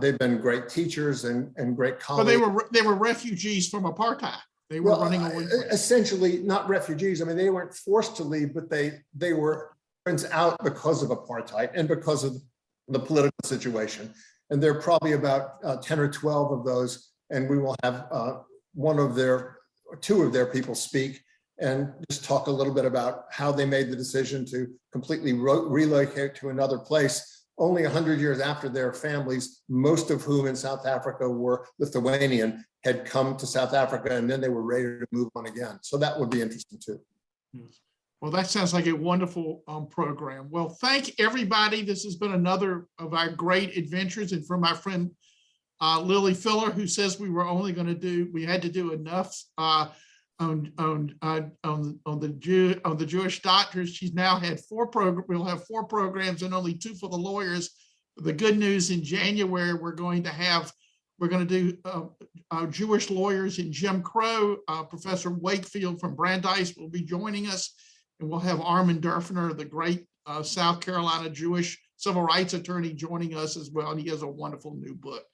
They've been great teachers and great colleagues. But they were refugees from apartheid. They were running away. Essentially, not refugees. I mean, they weren't forced to leave, but they were out because of apartheid and because of the political situation. And there are probably about 10 or 12 of those, and we will have two of their people speak and just talk a little bit about how they made the decision to completely relocate to another place only 100 years after their families, most of whom in South Africa were Lithuanian, had come to South Africa, and then they were ready to move on again. So that would be interesting too. Well, that sounds like a wonderful program. Well, thank everybody. This has been another of our great adventures. And from our friend Lily Filler, who says we had to do enough on the Jewish doctors. She's now had we'll have 4 programs and only 2 for the lawyers. The good news, in January, we're going to do Jewish lawyers in Jim Crow. Professor Wakefield from Brandeis will be joining us, and we'll have Armin Derfner, the great South Carolina Jewish civil rights attorney, joining us as well. And he has a wonderful new book.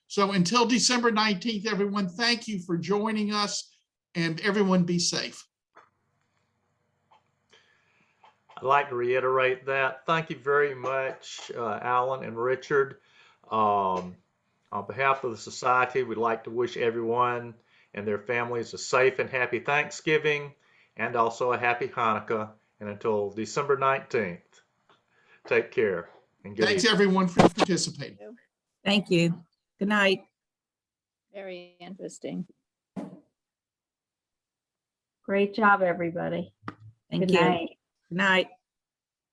So until December 19th, everyone, thank you for joining us, and everyone be safe. I'd like to reiterate that. Thank you very much, Alan and Richard. On behalf of the society, we'd like to wish everyone and their families a safe and happy Thanksgiving, and also a happy Hanukkah. And until December 19th, take care. And Thanks everyone for participating. Thank you. Good night. Very interesting. Great job, everybody. Thank Good you. night. Good night.